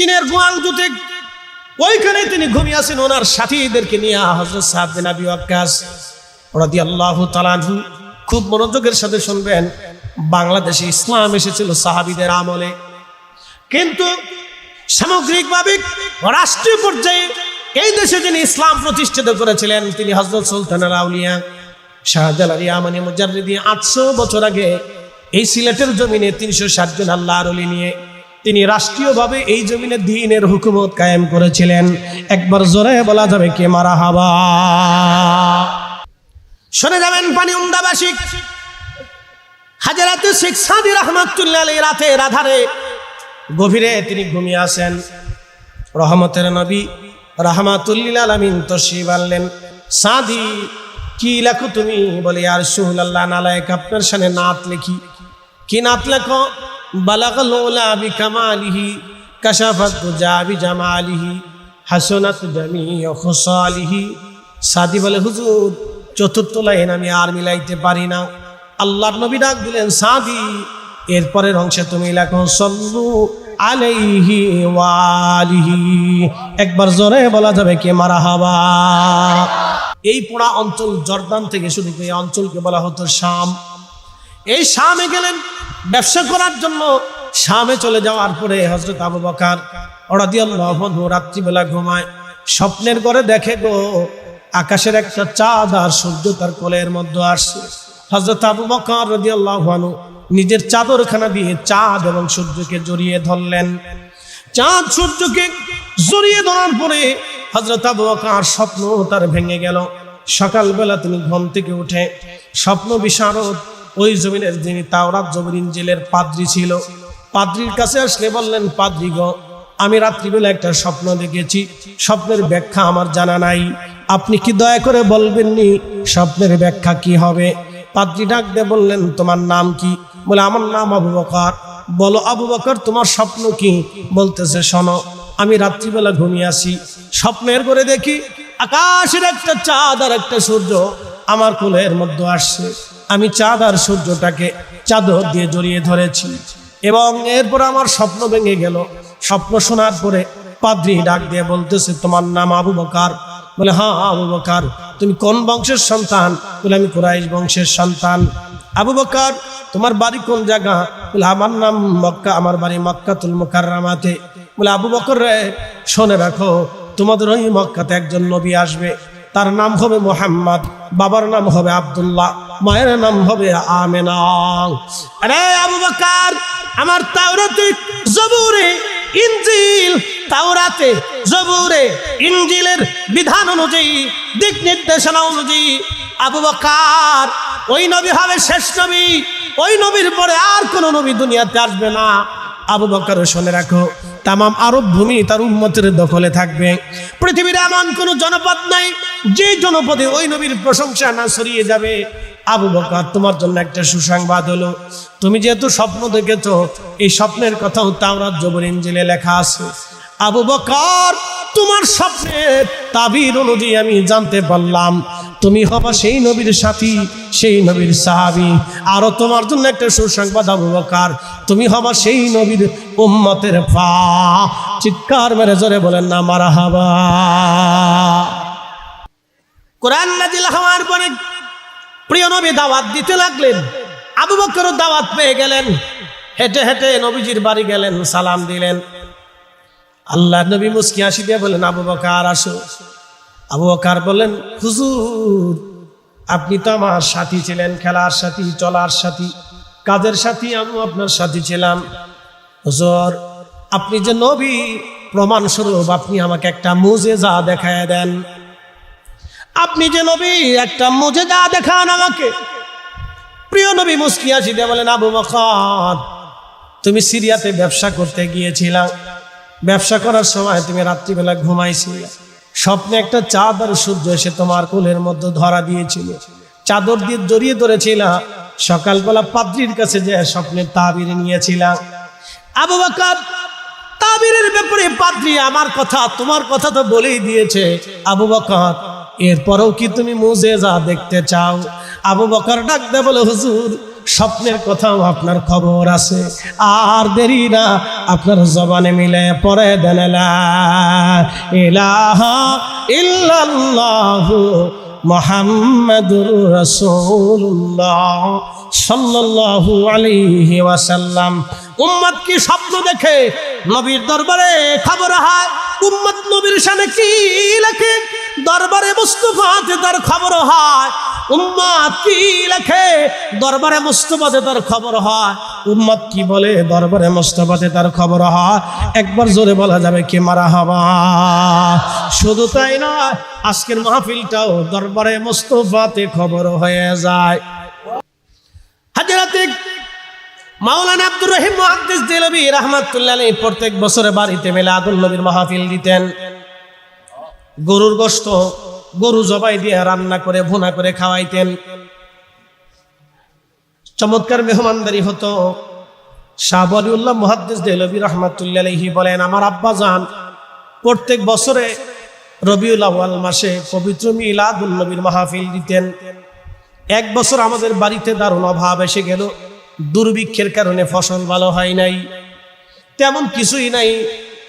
চীনের গুয়াংজুতে ওইখানে তিনি ঘুমিয়ে আছেন ওনার সাথীদেরকে নিয়ে। হযরত সাদ বিন আবি ওয়াক্কাস রাদিয়াল্লাহু তাআলা আনহু, খুব মনোযোগের সাথে শুনবেন, বাংলাদেশে ইসলাম এসেছিল সাহাবীদের আমলে, কিন্তু সামগ্রিকভাবে রাষ্ট্রীয় পর্যায়ে এই দেশে যিনি ইসলাম প্রতিষ্ঠিত করেছিলেন তিনি হযরত সুলতানুল আউলিয়া শাহজালাল ইয়ামানি মুজাররিদি 800 বছর আগে এই সিলেটের জমিনে 360 জন আল্লাহর ওলি নিয়ে তিনি রাষ্ট্রীয়ভাবে এই জমিনে দ্বীনের হুকুমত কায়েম করেছিলেন। একবার জোরে বলা যাবে কে মারহাবা। শুনে যাবেন পানি উন্দাবাসী হাজরাতে শেখ সাদি রাহমাতুল্লাহ আলাইহি রাতের আধারে গভীরে তিনি ঘুমিয়ে আছেন। রহমতের নবী রাহমাতুল লিল আলামিন তশরিফ আনলেন। সাদি, কি লেখো তুমি? বলে ইয়া রাসূলুল্লাহ, নালায়েক আপনার শানে নাত লিখি। কি নাত লেখো? বালাগাল উলা বিকামালিহি কাশাফাত দুজা বিজামালিহি হাসানাত জামিউ খুসালিহি। সাদি বলে, হুজুর চতুর্থ লাইন আমি আর মিলাইতে পারি না। আল্লাহর নবী ডাক দিলেন, সাদি এরপরের অংশে তুমি লেখো সাল্লু আলাইহি ওয়া আলিহি। একবার জোরে বলা যাবে কে মারহাবা। এই পুরা অঞ্চল জর্দান থেকে শুরু করে এই অঞ্চলকে বলা হতো শাম। এই শামে গেলেন ব্যবসা করার জন্য। শামে চলে যাওয়ার পরে হযরত আবু বকর রাদিয়াল্লাহু আনহু রাত্রিবেলা ঘুমায়, স্বপ্নের ঘরে দেখে গো আকাশের একটা চাঁদ আর সূর্য তার কোলের মধ্যে আসছে। হযরত আবু বকর রাদিয়াল্লাহু আনহু নিজের চাদরখানা দিয়ে চাঁদ এবং সূর্যকে জড়িয়ে ধরলেন। চাঁদ সূর্যকে জড়িয়ে ধরার পরে হযরত আবু বকর স্বপ্ন তার ভেঙে গেল। সকালবেলা তিনি ঘুম থেকে উঠে স্বপ্ন বিশারদ ওই জমিনের যিনি তাওরাত জবর ইনজিলের পাদ্রী ছিল, পাদ্রীর কাছে আসলে বললেন, পাদ্রী গো, আমি রাত্রিবেলা একটা স্বপ্ন দেখেছি, স্বপ্নের ব্যাখ্যা আমার জানা নাই, আপনি কি দয়া করে বলবেননি স্বপ্নের ব্যাখ্যা কি হবে? পাদ্রী ডাক দিয়ে বললেন, তোমার নাম কি? বলে, আমার নাম আবু বকর। বলো আবু বকর, তোমার স্বপ্ন কি? বলতেছে, শোনো, আমি রাত্রিবেলা ঘুমিয়ে আসি, স্বপ্নের করে দেখি আকাশের একটা চাঁদ আর একটা সূর্য আমার কোলের মধ্যে আসছে। আমি চাঁদ আর সূর্যটাকে চাদর দিয়ে জড়িয়ে ধরেছি এবং এরপর আমার স্বপ্ন ভেঙে গেল। স্বপ্ন শোনার পরে পাদ্রী ডাক দিয়ে বলতেছে, তোমার নাম আবু বকর? বলে, হ্যাঁ আবু বকর। তুমি কোন বংশের সন্তান? বলে, আমি কুরাইশ বংশের সন্তান। আবু বকর, তোমার বাড়ি কোন জায়গা? বলে, আমার নাম মক্কা, আমার বাড়ি মক্কাতুল মুকাররমাতে। বলে, আবু বকর রে, শুনে রাখো, তোমাদের ওই মক্কাতে একজন নবী আসবে, তার নাম হবে মুহাম্মদ, বাবার নাম হবে আব্দুল্লাহ, মায়ের নাম হবে আমেনা। আরে আবু বকর, আমার তাওরাতে জবুরে ইনজিল, তাওরাতে জবুরে ইনজিলের বিধান অনুযায়ী, দিক নির্দেশনা অনুযায়ী আবু বকর ওই নবী হবে শেষ নবী। ওই নবীর পরে আর কোন নবী দুনিয়াতে আসবে না। আবু বকর, শুনে রাখো, তামাম আরব ভূমি তার উম্মতের দখলে থাকবে। পৃথিবীর এমন কোন জনপদ নাই যে জনপদে ওই নবীর প্রশংসা না ছড়িয়ে যাবে। আবু বকর, তোমার জন্য একটা সুসংবাদ হলো, তুমি যেহেতু স্বপ্ন দেখেছো, এই স্বপ্নের কথাও তাওরাত জবর ইনজিলে লেখা আছে। আবু বকর, তোমার স্বপ্নের তাবির অনুযায়ী আমি জানতে পারলাম তুমি হবা সেই নবীর সাথী, সেই নবীর সাহাবী। আরো তোমার জন্য একটা সুসংবাদ আবু বকর, তুমি হবা সেই নবীর উম্মতের পা। চিৎকার মেরে জোরে বলেন না মারহাবা। কোরআন নাজিল হওয়ার পরে প্রিয় নবী দাওয়াত দিতে লাগলেন। আবু বকর দাওয়াত পেয়ে গেলেন, হেঁটে হেঁটে নবীজির বাড়ি গেলেন, সালাম দিলেন। আল্লাহ নবী মুস্কি হাসি দিয়ে বলেন, আবু বকর আসো। আবু বকর বলেন, হুজুর, আপনি তো আমার সাথী ছিলেন, খেলার সাথী, চলার সাথী, কাজের সাথী, আমি আপনার সাথী ছিলাম। হুজুর, আপনি যে নবী, প্রমাণ স্বরূপ আপনি আমাকে একটা মুজেজা দেখায় দেন। আপনি যে নবী, একটা মুজেজা দেখান আমাকে। প্রিয় নবী মুস্কি হাসি দিয়ে বলেন, আবু বকর, তুমি সিরিয়াতে ব্যবসা করতে গিয়েছিলা, ব্যবসা করার সময় তুমি রাত্রিবেলা ঘুমাইছিলে, স্বপ্নে একটা চাঁদ আর সূর্য এসে তোমার কোলের মধ্যে ধরা দিয়েছিল, চাদর দিয়ে জড়িয়ে ধরেছিল। সকালবেলা পাদ্রীর কাছে যে স্বপ্নের তাবির নিয়েছিল। আবু বকর, তাবিরের ব্যাপারে পাদ্রী আমার কথা, তোমার কথা তো বলেই দিয়েছে। আবু বকর, এরপরেও কি তুমি মুজেজা দেখতে চাও? আবু বকর ডাক দে বলে, হুজুর, স্বপ্নের কথাও আপনার খবর আছে। আর দেরি না, আপনার জবানে মিলে পড়ে দেন লা ইলাহা ইল্লাল্লাহু মুহাম্মাদুর রাসূলুল্লাহ সাল্লাল্লাহু আলাইহি ওয়াসাল্লাম। উম্মত কি স্বপ্ন দেখে নবীর দরবারে খবর হয়? উম্মত নবীর শানে কি লেখে দরবারে মুস্তাফাতে তার খবর হয়? উম্মত কি লেখে দরবারে মুস্তাফাতে তার খবর হয়? উম্মত কি বলে দরবারে মুস্তাফাতে তার খবর হয়? একবার জোরে বলা যাবে কি মারহাবা। শুধু তাই নয়, আজকের মাহফিলটাও দরবারে মুস্তাফাতে খবর হয়ে যায়। হযরতে মাওলানা আব্দুর রহিম মুহাদ্দিস দেহলভী রাহমাতুল্লাহ আলাইহি প্রত্যেক বছরে বাড়িতে মিলাদুন নবীর মাহফিল দিতেন। গরুর গোশত গরু জবাই দিয়ে রান্না করে ভুনা করে খাওয়াইতেন। চমৎকার মেহমানদারি হতো। শাহ ওয়ালিউল্লাহ মুহাদ্দিস দেহলভী রাহমাতুল্লাহ আলাইহি বলেন, আমার আব্বা জান প্রত্যেক বছরে রবিউল আউয়াল মাসে পবিত্র মিলাদুন নবীর মাহফিল দিতেন। এক বছর আমাদের বাড়িতে দারুণ অভাব এসে গেল। দুর্ভিক্ষের কারণে ফসল ভালো হয় নাই, তেমন কিছুই নাই।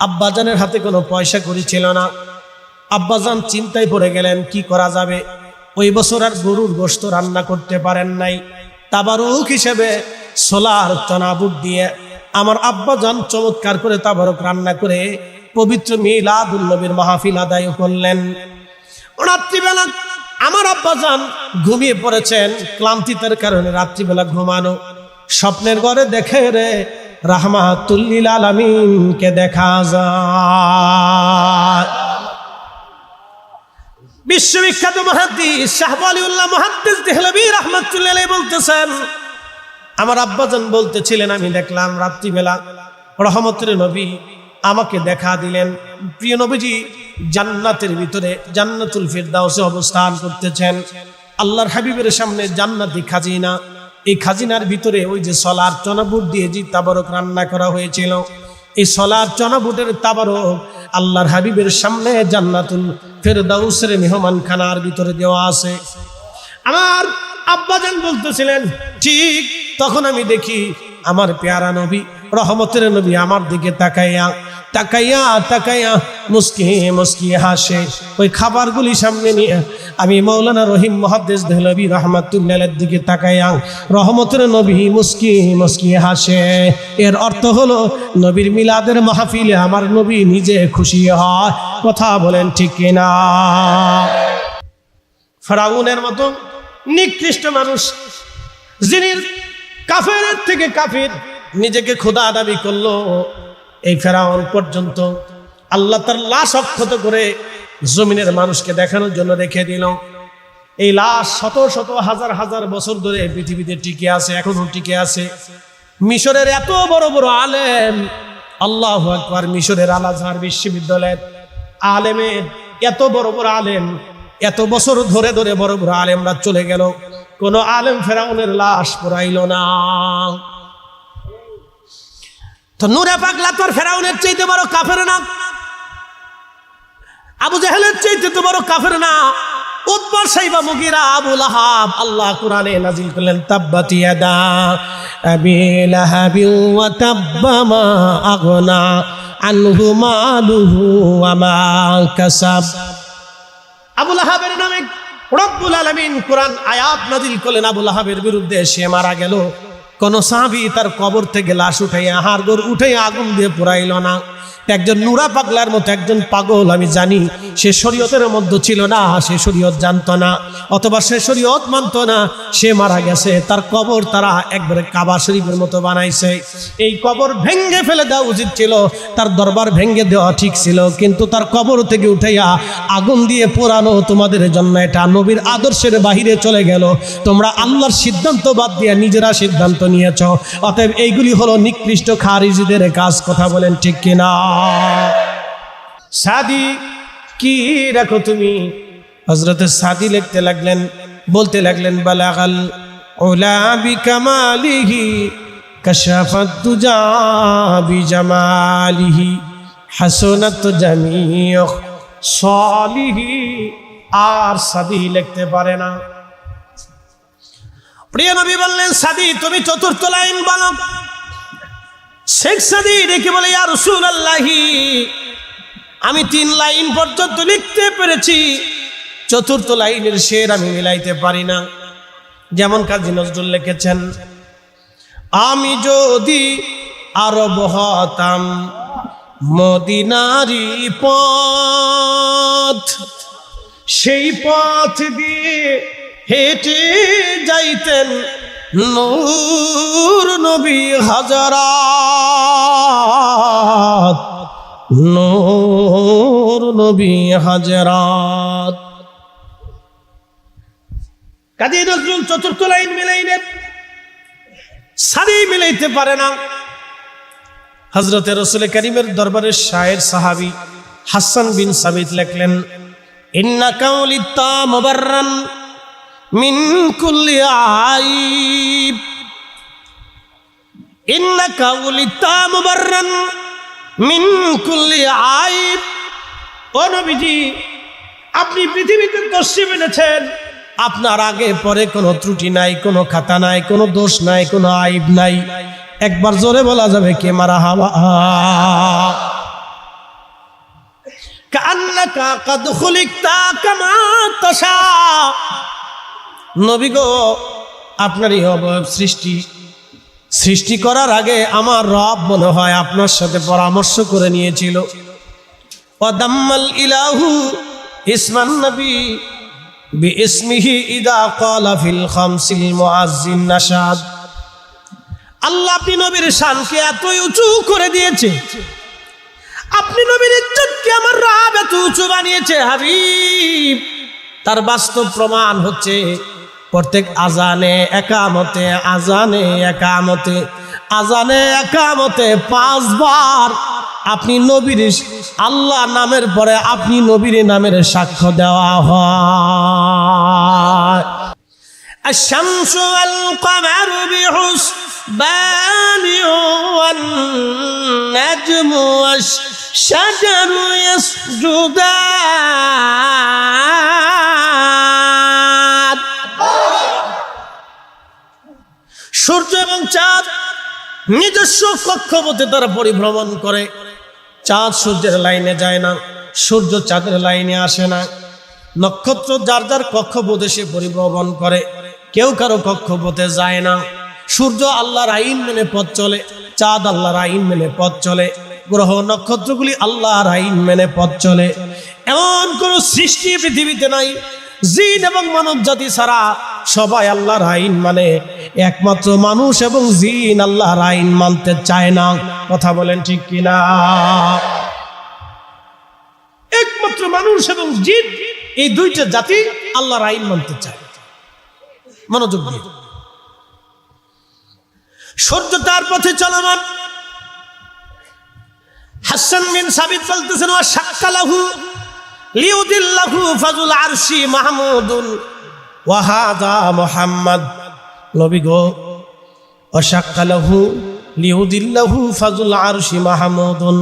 আব্বাজানের হাতে কোনো পয়সা কড়ি ছিল না। আব্বাজান চিন্তায় পড়ে গেলেন কি করা যাবে। ওই বছর আর গরুর গোশত রান্না করতে পারেন নাই। তাবারুক হিসেবে ছোলার চনা বুট দিয়ে আমার আব্বাজান চমৎকার করে তাবারুক রান্না করে পবিত্র মিলাদুন নবীর মাহফিল আদায় করলেন। রাত্রিবেলা আমার আব্বাজান ঘুমিয়ে পড়েছেন, ক্লান্তিতার কারণে রাত্রিবেলা ঘুমানো। স্বপ্নের ঘরে দেখে রে রাহমাতুল লিল আলামিনকে দেখা যায়। বিশ্ববিখ্যাত মুহাদ্দিস শাহ ওয়ালিউল্লাহ মুহাদ্দিস দেহলভী রাহমাতুল্লাহ আলাইহি বলতেছেন, আমার আব্বাজান বলতেছিলেন, আমি দেখলাম রাত্রিবেলা রহমতের নবী আমাকে দেখা দিলেন। প্রিয় নবীজি জান্নাতের ভিতরে জান্নাতুল ফিরদাউসে অবস্থান করতেছেন। আল্লাহর হাবিবের সামনে জান্নাতি খাজিনা, এই খাজিনার ভিতরে ওই যে ছোলার চনা বুট দিয়ে যে তাবারক রান্না করা হয়েছিল, এই ছোলার চনা বুটের তাবারক আল্লাহর হাবিবের সামনে জান্নাতুল ফিরদাউসের মেহমানখানার ভিতরে দেওয়া আছে। আমার আব্বাজান বলতেছিলেন, ঠিক তখন আমি দেখি আমার পেয়ারা নবী রহমতের নবী আমার দিকে তাকাইয়া তাকাইয়া তাকাইয়া মুস্কিয়ে মুস্কিয়ে হাসে। ওই খাবারগুলি সামনে নিয়ে আমি মাওলানা রহিম মুহাদ্দিস দেহলভী রাহমাতুল্লাহ আলাইহির দিকে তাকাইয়া রহমতের নবী মুস্কিয়ে মুস্কিয়ে হাসে। এর অর্থ হলো নবীর মিলাদের মাহফিলে আমার নবী নিজে খুশি হয়। কথা বলেন ঠিক কিনা? ফেরাউনের মতো নিকৃষ্ট মানুষ, যিনি কাফেরের থেকে কাফির নিজেকে খোদা দাবি করলো, এই ফেরাউন পর্যন্ত আল্লাহ তার লাশ অক্ষত করে জমিনের মানুষকে দেখানোর জন্য রেখে দিল। এই লাশ শত শত হাজার হাজার বছর ধরে পৃথিবীতে টিকে আছে, এখনো টিকে আছে। মিশরের এত বড় বড় আলেম, আল্লাহু আকবার, মিশরের আল আজহার বিশ্ববিদ্যালয়ের আলেমের এত বড় বড় আলেম, এত বছর ধরে ধরে বড় বড় আলেমরা চলে গেল, কোন আলেম ফেরাউনের লাশ পোড়াইল না। তো নূরে পাগলা তোর ফেরাউনের চাইতে বড় কাফের না, আবু জাহেলের চাইতে তো বড় কাফের না। উতবা সাইবা মুগিরা আবু লাহাব আল্লাহ কোরআনে নাজিল করলেন, তাব্বাত ইয়াদা আবি লাহাবি ওয়া তাব্বা মা আগনা আনহু মালুহু ওয়া মা কাসাব। আবু লাহাবের নামে রব্বুল আলামিন কোরআন আয়াত নাজিল করলেন। আবু লাহাবের বিরুদ্ধে সে মারা গেল, কোন সাহাবী তার কবর থেকে লাশ উঠাইয়া হাড়গোড় উঠাইয়া আগুন দিয়ে পোড়াইল না। একজন নুরা পাগলার মতো একজন পাগল আমি জানি, সে শরীয়তের মধ্যে ছিল না, সে শরীয়ত জানতো না, অথবা সে শরীয়ত মানতো না, সে মারা গেছে। তার কবর তারা একবারে কাবা শরীফের মতো বানাইছে। এই কবর ভেঙ্গে ফেলে দেওয়া উচিত ছিল, তার দরবার ভেঙ্গে দেওয়া ঠিক ছিল, কিন্তু তার কবর থেকে উঠাইয়া আগুন দিয়ে পোড়ানো তোমাদের জন্য এটা নবীর আদর্শের বাহিরে চলে গেল। তোমরা আল্লাহর সিদ্ধান্ত বাদ দিয়ে নিজেরা সিদ্ধান্ত নিয়েছ। অতএব এইগুলি হলো নিকৃষ্ট খারিজিদের কাজ। কথা বলেন ঠিক কিনা? সাদি কি রাখো তুমি? হযরত সাদি লিখতে লাগলেন, বলতে লাগলেন, বালাগাল উলা বিকামালিহি কাশাফাত দুজা বিজামালিহি হাসানাত জামিউ সালিহি। আর সাদি লিখতে পারে না। প্রিয় নবী বললেন, সাদি তুমি চতুর্থ লাইন বলো। শেখ সাদি ডেকে বলে, ইয়া রাসূলুল্লাহি, আমি 3 লাইন পর্যন্ত লিখতে পেরেছি, চতুর্থ লাইনের শের আমি মিলাইতে পারি না। যেমন কাজী নজরুল লিখেছেন, আমি যদি আরব হতাম মদিনারি পথ, সেই পথ দিয়ে হেঁটে যাইতেন নূর নবী হাজারাত, নূর নবী হাজারাত। কাজী নজরুল চতুর্থ লাইন মিলাইলেন, সাদি মিলাইতে পারে না। হযরতে রাসূল কারীমের দরবারের শায়ের সাহাবী হাসান বিন সাবিত লিখলেন, ইন্না কাউলি তা মুবাররান মিন কুল্লি আইব, ইন্না কাউলি তা মুবাররান মিন কুল্লি আইব। ও নবীজি, আপনি পৃথিবীতে তশরিফ এনেছেন, আপনার আগে পরে কোনো ত্রুটি নাই, কোনো খাতা নাই, কোনো দোষ নাই, কোনো আইব নাই। একবার জোরে বলা যাবে কে মারহাবা। কান্নাকা কাদ খুলিকতা কামা তাশা। নবী গো, আপনারই অবয়ব সৃষ্টি করার আগে আমার রব মনে হয় আপনার সাথে পরামর্শ করে নিয়েছিল। ওয়াদাম্মাল ইলাহু ইসমান নবী বিইসমিহি ইদা ক্বালা ফিল খামসিল মুআজ্জিন নাশাদ। আল্লাহ আপনি নবীর শানকে এতই উঁচু করে দিয়েছে, আপনি নবীর ইজ্জতকে আমার রব এত উঁচু বানিয়েছে হাবিব। তার বাস্তব প্রমাণ হচ্ছে প্রত্যেক আজানে একামতে, আজানে একামতে, আজানে একামতে 5 বার আপনি নবীর আল্লাহ নামের পরে আপনি নবীর নামের সাক্ষ্য দেওয়া হয়। আশ-শামসু ওয়াল কমারু বিহুসবানি ওয়ান নাজমু ওয়াশ-শাজারু ইয়াসজুদান। সূর্য এবং চাঁদ নিজস্ব কক্ষপথে তারা পরিভ্রমণ করে। চাঁদ সূর্যের লাইনে যায় না, সূর্য চাঁদের লাইনে আসে না। নক্ষত্র যার যার কক্ষপথে সে পরিভ্রমণ করে, কেউ কারো কক্ষপথে যায় না। সূর্য আল্লাহর আইন মেনে পথ চলে, চাঁদ আল্লাহর আইন মেনে পথ চলে, গ্রহ নক্ষত্রগুলি আল্লাহর আইন মেনে পথ চলে। এমন কোন সৃষ্টি পৃথিবীতে নাই, জিন এবং মানব জাতি ছাড়া সবাই আল্লাহর আইন মানে। একমাত্র মানুষ এবং জিন আল্লাহর আইন মানতে চায় না। কথা বলেন ঠিক কিনা? একমাত্র মানুষ এবং জিন, এই দুইটা জাতি আল্লাহর আইন মানতে চায়। মনোযোগ দিয়ে, সূর্য তার পথে চলমান। হাসান বিন সাবিত বলতেছেন, ওয়া শাক্কালাহু লিউদিল্লাহু ফাজুল আরশি মাহমুদুন ওয়া হাযা মুহাম্মদ। নবী গো, ওয়া শাক্কালাহু লিউদিল্লাহু ফাজুল আরশি মাহমুদুন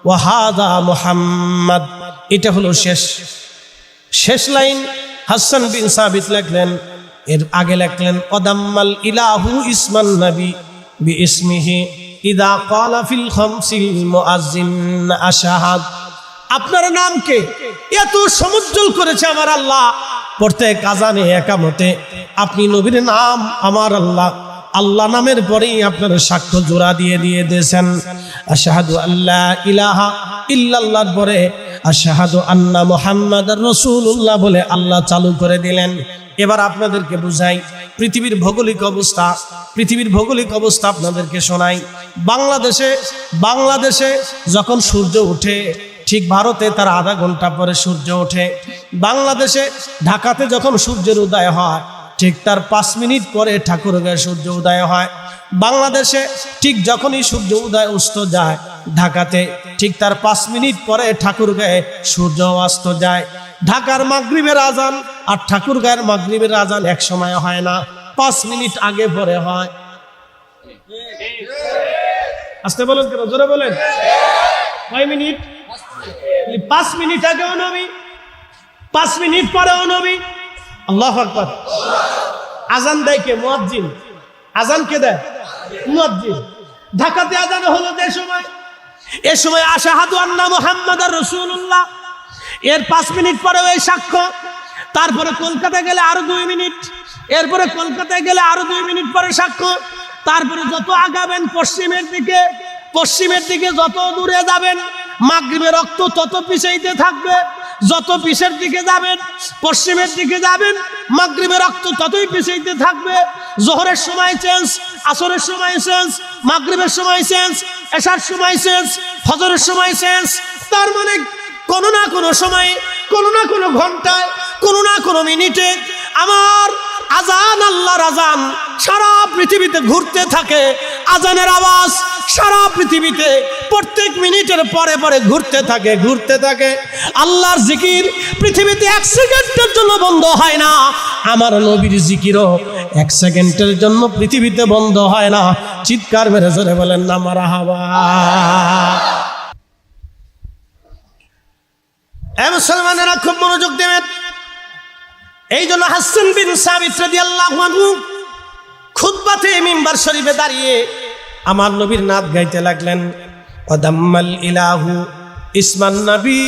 ওয়া হাযা মুহাম্মদ। এটা হলো শেষ লাইন। হাসান বিন সাবিত লিখলেন, এর আগে লিখলেন, ওয়াদাম্মাল ইলাহু ইসমান নবী বিইসমিহি ইদা ক্বালা ফিল খামসিল মুআজ্জিন আশহাদ। আপনার নামকে এত সমুজ্জ্বল করেছে আমার আল্লাহ, প্রত্যেক আজানে একামতে আপনি নবীর নাম আমার আল্লাহ, আল্লাহ নামের পরেই আপনার সাক্ষ্য জোড়া দিয়ে দিয়েছেন। আশহাদু আল্লা ইলাহা ইল্লাল্লাহর পরে আশহাদু আন্না মুহাম্মাদার রাসূলুল্লাহ বলে আল্লাহ চালু করে দিলেন। এবার আপনাদেরকে বুঝাই পৃথিবীর ভৌগোলিক অবস্থা আপনাদেরকে শোনাই। বাংলাদেশে যখন সূর্য ওঠে, ঠিক ভারতে তার আধা ঘন্টা পরে সূর্য ওঠে। বাংলাদেশে ঢাকাতে যখন সূর্যের উদয় হয়, ঠিক তার 5 মিনিট পরে ঠাকুরগাঁয়ে সূর্য উদয় হয়। বাংলাদেশে ঠিক যখনই সূর্য উদয় অস্ত যায়, ঢাকাতে ঠিক তার 5 মিনিট পরে ঠাকুরগাঁয়ে সূর্য অস্ত যায়। ঢাকার মাগরিবের আজান আর ঠাকুরগাঁয়ের মাগরিবের আজান এক সময় হয় না, 5 মিনিট আগে পরে হয়। আস্তে বলেন কেন, জোরে বলেন। কয় মিনিট? 5 মিনিট আগেও নবী, 5 মিনিট পরেও নবী। আল্লাহু আকবার। আজান দেয় কে? মুয়াজ্জিন। আজান কে দেয়? মুয়াজ্জিন। ঢাকাতে আজান হলো যে সময়, এ সময় আশহাদু আন্না মুহাম্মাদার রাসূলুল্লাহ, এর 5 মিনিট পরে ওই সাক্ষ্য, তারপরে কলকাতায় গেলে আরো 2 মিনিট, এরপরে কলকাতায় গেলে আরো 2 মিনিট পরে সাক্ষ্য, তারপরে যত আগাবেন পশ্চিমের দিকে যত দূরে যাবেন মাগরিবের রক্ত তত পিছাইতে থাকবে, যত পিছের দিকে যাবেন পশ্চিমের দিকে যাবেন মাগরিবের রক্ত ততই পিছাইতে থাকবে। জোহরের সময় চেঞ্জ, আসরের সময় চেঞ্জ, মাগরিবের সময় চেঞ্জ, এশার সময় চেঞ্জ, ফজরের সময় চেঞ্জ। তার মানে কোনো না কোনো সময়ে, কোনো না কোনো ঘন্টায়, কোনো না কোনো মিনিটে আমার আজান, আল্লাহর আজান সারা পৃথিবীতে ঘুরতে থাকে। আজানের আওয়াজ সারা পৃথিবীতে প্রত্যেক মিনিটের পরে পরে ঘুরতে থাকে। আল্লাহর জিকির পৃথিবীতে 1 সেকেন্ডের জন্য বন্ধ হয় না। আমার নবীর জিকিরও 1 সেকেন্ডের জন্য পৃথিবীতে বন্ধ হয় না। চিৎকার মেরে জোরে বলেন না মারহাবা। মুসলমানেরা খুব মনোযোগ দেবেন। এই জন্য হাসান বিন সাবিত রাদিয়াল্লাহু আনহু খুতবাতে মিম্বার শরীফে দাঁড়িয়ে আমার নবীর নাত গাইতে লাগলেন। ওয়াদাম্মাল ইলাহু ইসমান নবী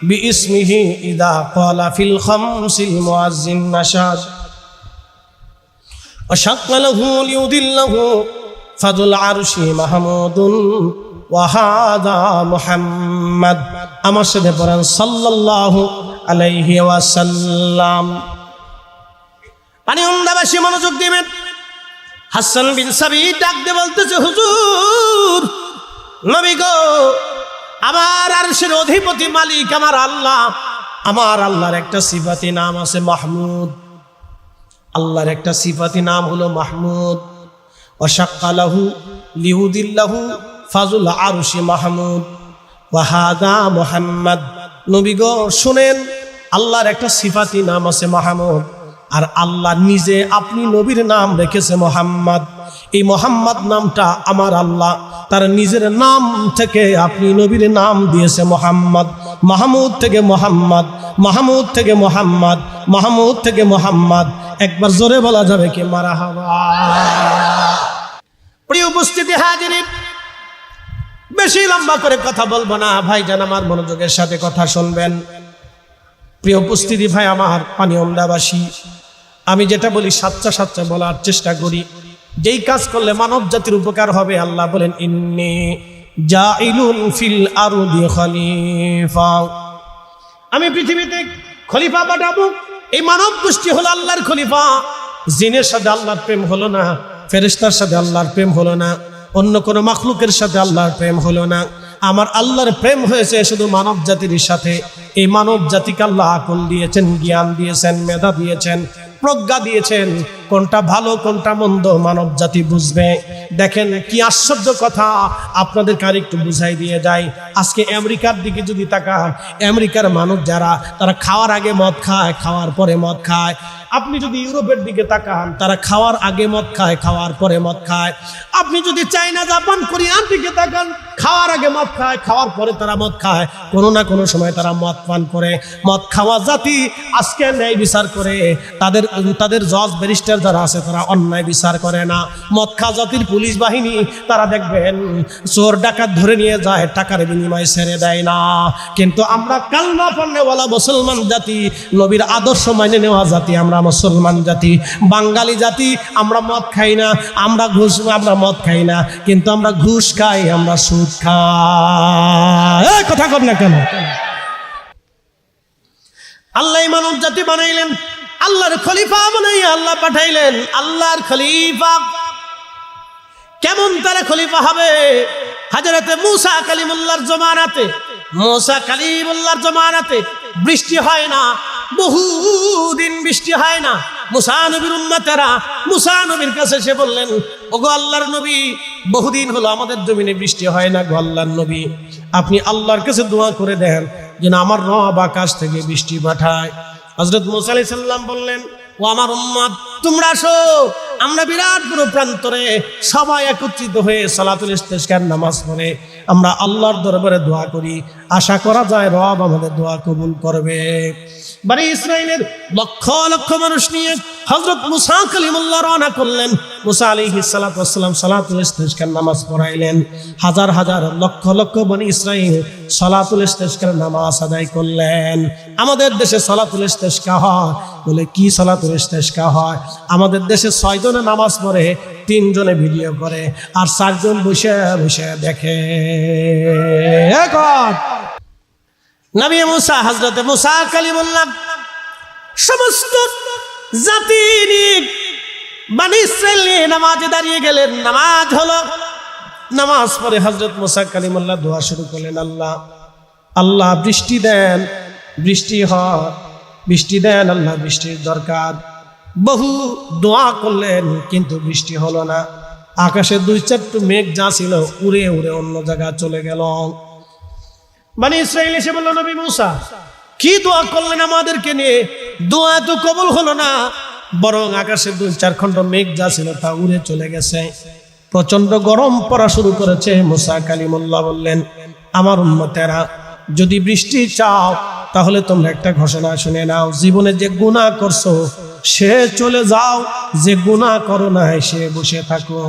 বিইসমিহি ইদা ক্বালা ফিল খামসিল মুয়াজ্জিন নাশাদ ওয়াশাক্কালাহু লিউদিল্লাহু ফাদুল আরশি মাহমুদুন ওয়া হাদা মুহাম্মদ। আমার সাথে পড়েন সাল্লাল্লাহু আলাইহি ওয়াসাল্লাম। পানি উন্দাবাসী মনোযোগ দিবেন। হাসান বিন সাবিত ডাক দিয়ে বলতেছে, হুজুর, নবী গো, আমার আরশের অধিপতি মালিক আমার আল্লাহ, আমার আল্লাহর একটা সিফাতি নাম আছে মাহমুদ। আল্লাহর একটা সিফাতি নাম হলো মাহমুদ। ওয়াশাক্কালাহু লিউদিল্লাহু ফাজুল আরশি মাহমুদ ওয়া হাদা মুহাম্মদ। নবী গো শুনেন, আল্লাহর একটা সিফাতি নাম আছে মাহমুদ, আর আল্লাহ নিজে আপনি নবীর নাম রেখেছে মোহাম্মদ। এই মোহাম্মদ নামটা আমার আল্লাহ তার নিজের নাম থেকে আপনি নবীর নাম দিয়েছে মোহাম্মদ। মাহমুদ থেকে মোহাম্মদ, মাহমুদ থেকে মোহাম্মদ, মাহমুদ থেকে মোহাম্মদ। একবার জোরে বলা যাবে কি মারহাবা। প্রিয় উপস্থিতি হাজিরিন, বেশি লম্বা করে কথা বলবো না ভাইজান, আমার মনোযোগের সাথে কথা শুনবেন। প্রিয় উপস্থিতি ভাই আমার, পানি আমদাবাসী, আমি যেটা বলি সাচ্চা বলার চেষ্টা করি। যেই কাজ করলে মানব জাতির উপকার হবে, আল্লাহ বলেন ইন্নী জাইলুন ফিল আরদি খলিফা, আমি পৃথিবীতে খলিফা পাঠাবো। এই মানব গোষ্ঠী হলো আল্লাহর খলিফা। জিনের সাথে আল্লাহর প্রেম হলো না, ফেরেশতার সাথে আল্লাহর প্রেম হলো না, অন্য কোনো মাখলুকের সাথে আল্লাহর প্রেম হলো না। আমার আল্লাহর প্রেম হয়েছে শুধু মানব জাতির সাথে। এই মানব জাতিকে আল্লাহ আকল দিয়েছেন, জ্ঞান দিয়েছেন, মেধা দিয়েছেন, প্রজ্ঞা দিয়েছেন। কোনটা ভালো কোনটা মন্দ মানব জাতি বুঝবে। দেখেন কি আশ্চর্য কথা, আপনাদের কার একটু বুঝাই দিয়ে যায়। আজকে আমেরিকার দিকে যদি তাকান, আমেরিকার মানুষ যারা, তারা খাওয়ার আগে মদ খায়, খাওয়ার পরে মদ খায়। আপনি যদি ইউরোপের দিকে তাকান, তারা খাওয়ার আগে মদ খায়, খাওয়ার পরে মদ খায়। আপনি যদি চাইনা, জাপান, কোরিয়ার দিকে তাকান, খাওয়ার আগে মদ খায়, খাওয়ার পরে তারা মদ খায়। কোনো না কোনো সময় তারা মদ পান করে। মদ খাওয়া জাতি আজকে ন্যায় বিচার করে। তাদের জজ ব্যারিস্টার যারা আছে তারা অন্যায় বিচার করে না। মদ খাওয়া জাতির পুলিশ বাহিনী, তারা দেখবেন চোর ডাকাত ধরে নিয়ে যায়, টাকার বিনিময়ে ছেড়ে দেয় না। কিন্তু আমরা কালমা পড়নেওয়ালা মুসলমান জাতি, নবীর আদর্শ মেনে নেওয়া জাতি, আমরা মুসলমান জাতি, বাঙালি জাতি, আমরা মদ খাই না, আমরা মদ খাই না, কিন্তু আমরা ঘুষ খাই, আমরা সুদ খাই। কথা কর না কেন? আল্লাহ মানব জাতি বানাইলেন, আল্লাহর খলিফা বানাইয়া আল্লাহ পাঠাইলেন। আল্লাহর খলিফা কেমন তারা খলিফা হবে? হযরতে মূসা কালিমুল্লাহর জমানাতে, মূসা কালিমুল্লাহর জমানাতে বৃষ্টি হয় না, বহুদিন বৃষ্টি হয় না। মূসা নবীর উম্মতেরা মূসা নবীর কাছে এসে বললেন, ওগো আল্লাহর নবী, বহুদিন হলো আমাদের জমিনে বৃষ্টি হয় না গো আল্লাহর নবী, আপনি আল্লাহর কাছে দোয়া করে দেন যেন আমার রব আকাশ থেকে বৃষ্টি পাঠায়। হযরত মূসা আলাইহিস সালাম বললেন, ও আমার উম্মত, তোমরা আসো, আমরা বিরাট বড় প্রান্তরে সবাই একত্রিত হয়ে সালাতুল ইস্তিসকার নামাজ পড়ে আমরা আল্লাহর দরবারে দোয়া করি। আশা করা যায় রব আমাদের দোয়া কবুল করবে। বনি ইসরাইলের লক্ষ লক্ষ মানুষ নিয়ে হযরত মুসা কালিমুল্লাহ রওনা করলেন। মুসা আলাইহিস সালাতু ওয়াস সালাম সালাতুল ইস্তিসকার নামাজ পড়াইলেন। হাজার হাজার লক্ষ লক্ষ বনি ইসরাইল সালাতুল ইস্তিসকার নামাজ আদায় করলেন। আমাদের দেশে সালাতুল ইস্তিসকা হয়, বলে কি সালাতুল ইস্তিসকা হয়? আমাদের দেশে 6 জনে নামাজ পড়ে, 3 জনে ভিডিও করে, আর 4 জন বসে বসে দেখে। এখন নবী মুসা, হযরত মুসা কালিমুল্লাহ সমস্ত জাতির বনি ইসরাইল নামাজে দাঁড়িয়ে গেলেন। নামাজ হলো, নামাজ পড়ে হযরত মুসা কালিমুল্লাহ দোয়া শুরু করলেন, আল্লাহ আল্লাহ বৃষ্টি দেন, বৃষ্টি হয়, বৃষ্টি দেন আল্লাহ, বৃষ্টির দরকার। বহু দোয়া করলেন কিন্তু বৃষ্টি হলো না। আকাশে 2-4টা মেঘ যা ছিল উড়ে উড়ে অন্য জায়গায় চলে গেল। বনি ইসরাইল এসে বলল, নবী মুসা কি দোয়া করলেন আমাদেরকে নিয়ে? দোয়া তো কবুল হলো না, বরং আকাশে 2-4 খণ্ড মেঘ যা ছিল তা উড়ে চলে গেছে। প্রচন্ড গরম পড়া শুরু করেছে। মুসা কালিমুল্লাহ বললেন, আমার উম্মতেরা, যদি বৃষ্টি চাও তাহলে তোমরা একটা ঘোষণা শুনে নাও, জীবনে যে গুনাহ করছো সে চলে যাও, যে গুনাহ করো না সে বসে থাকো।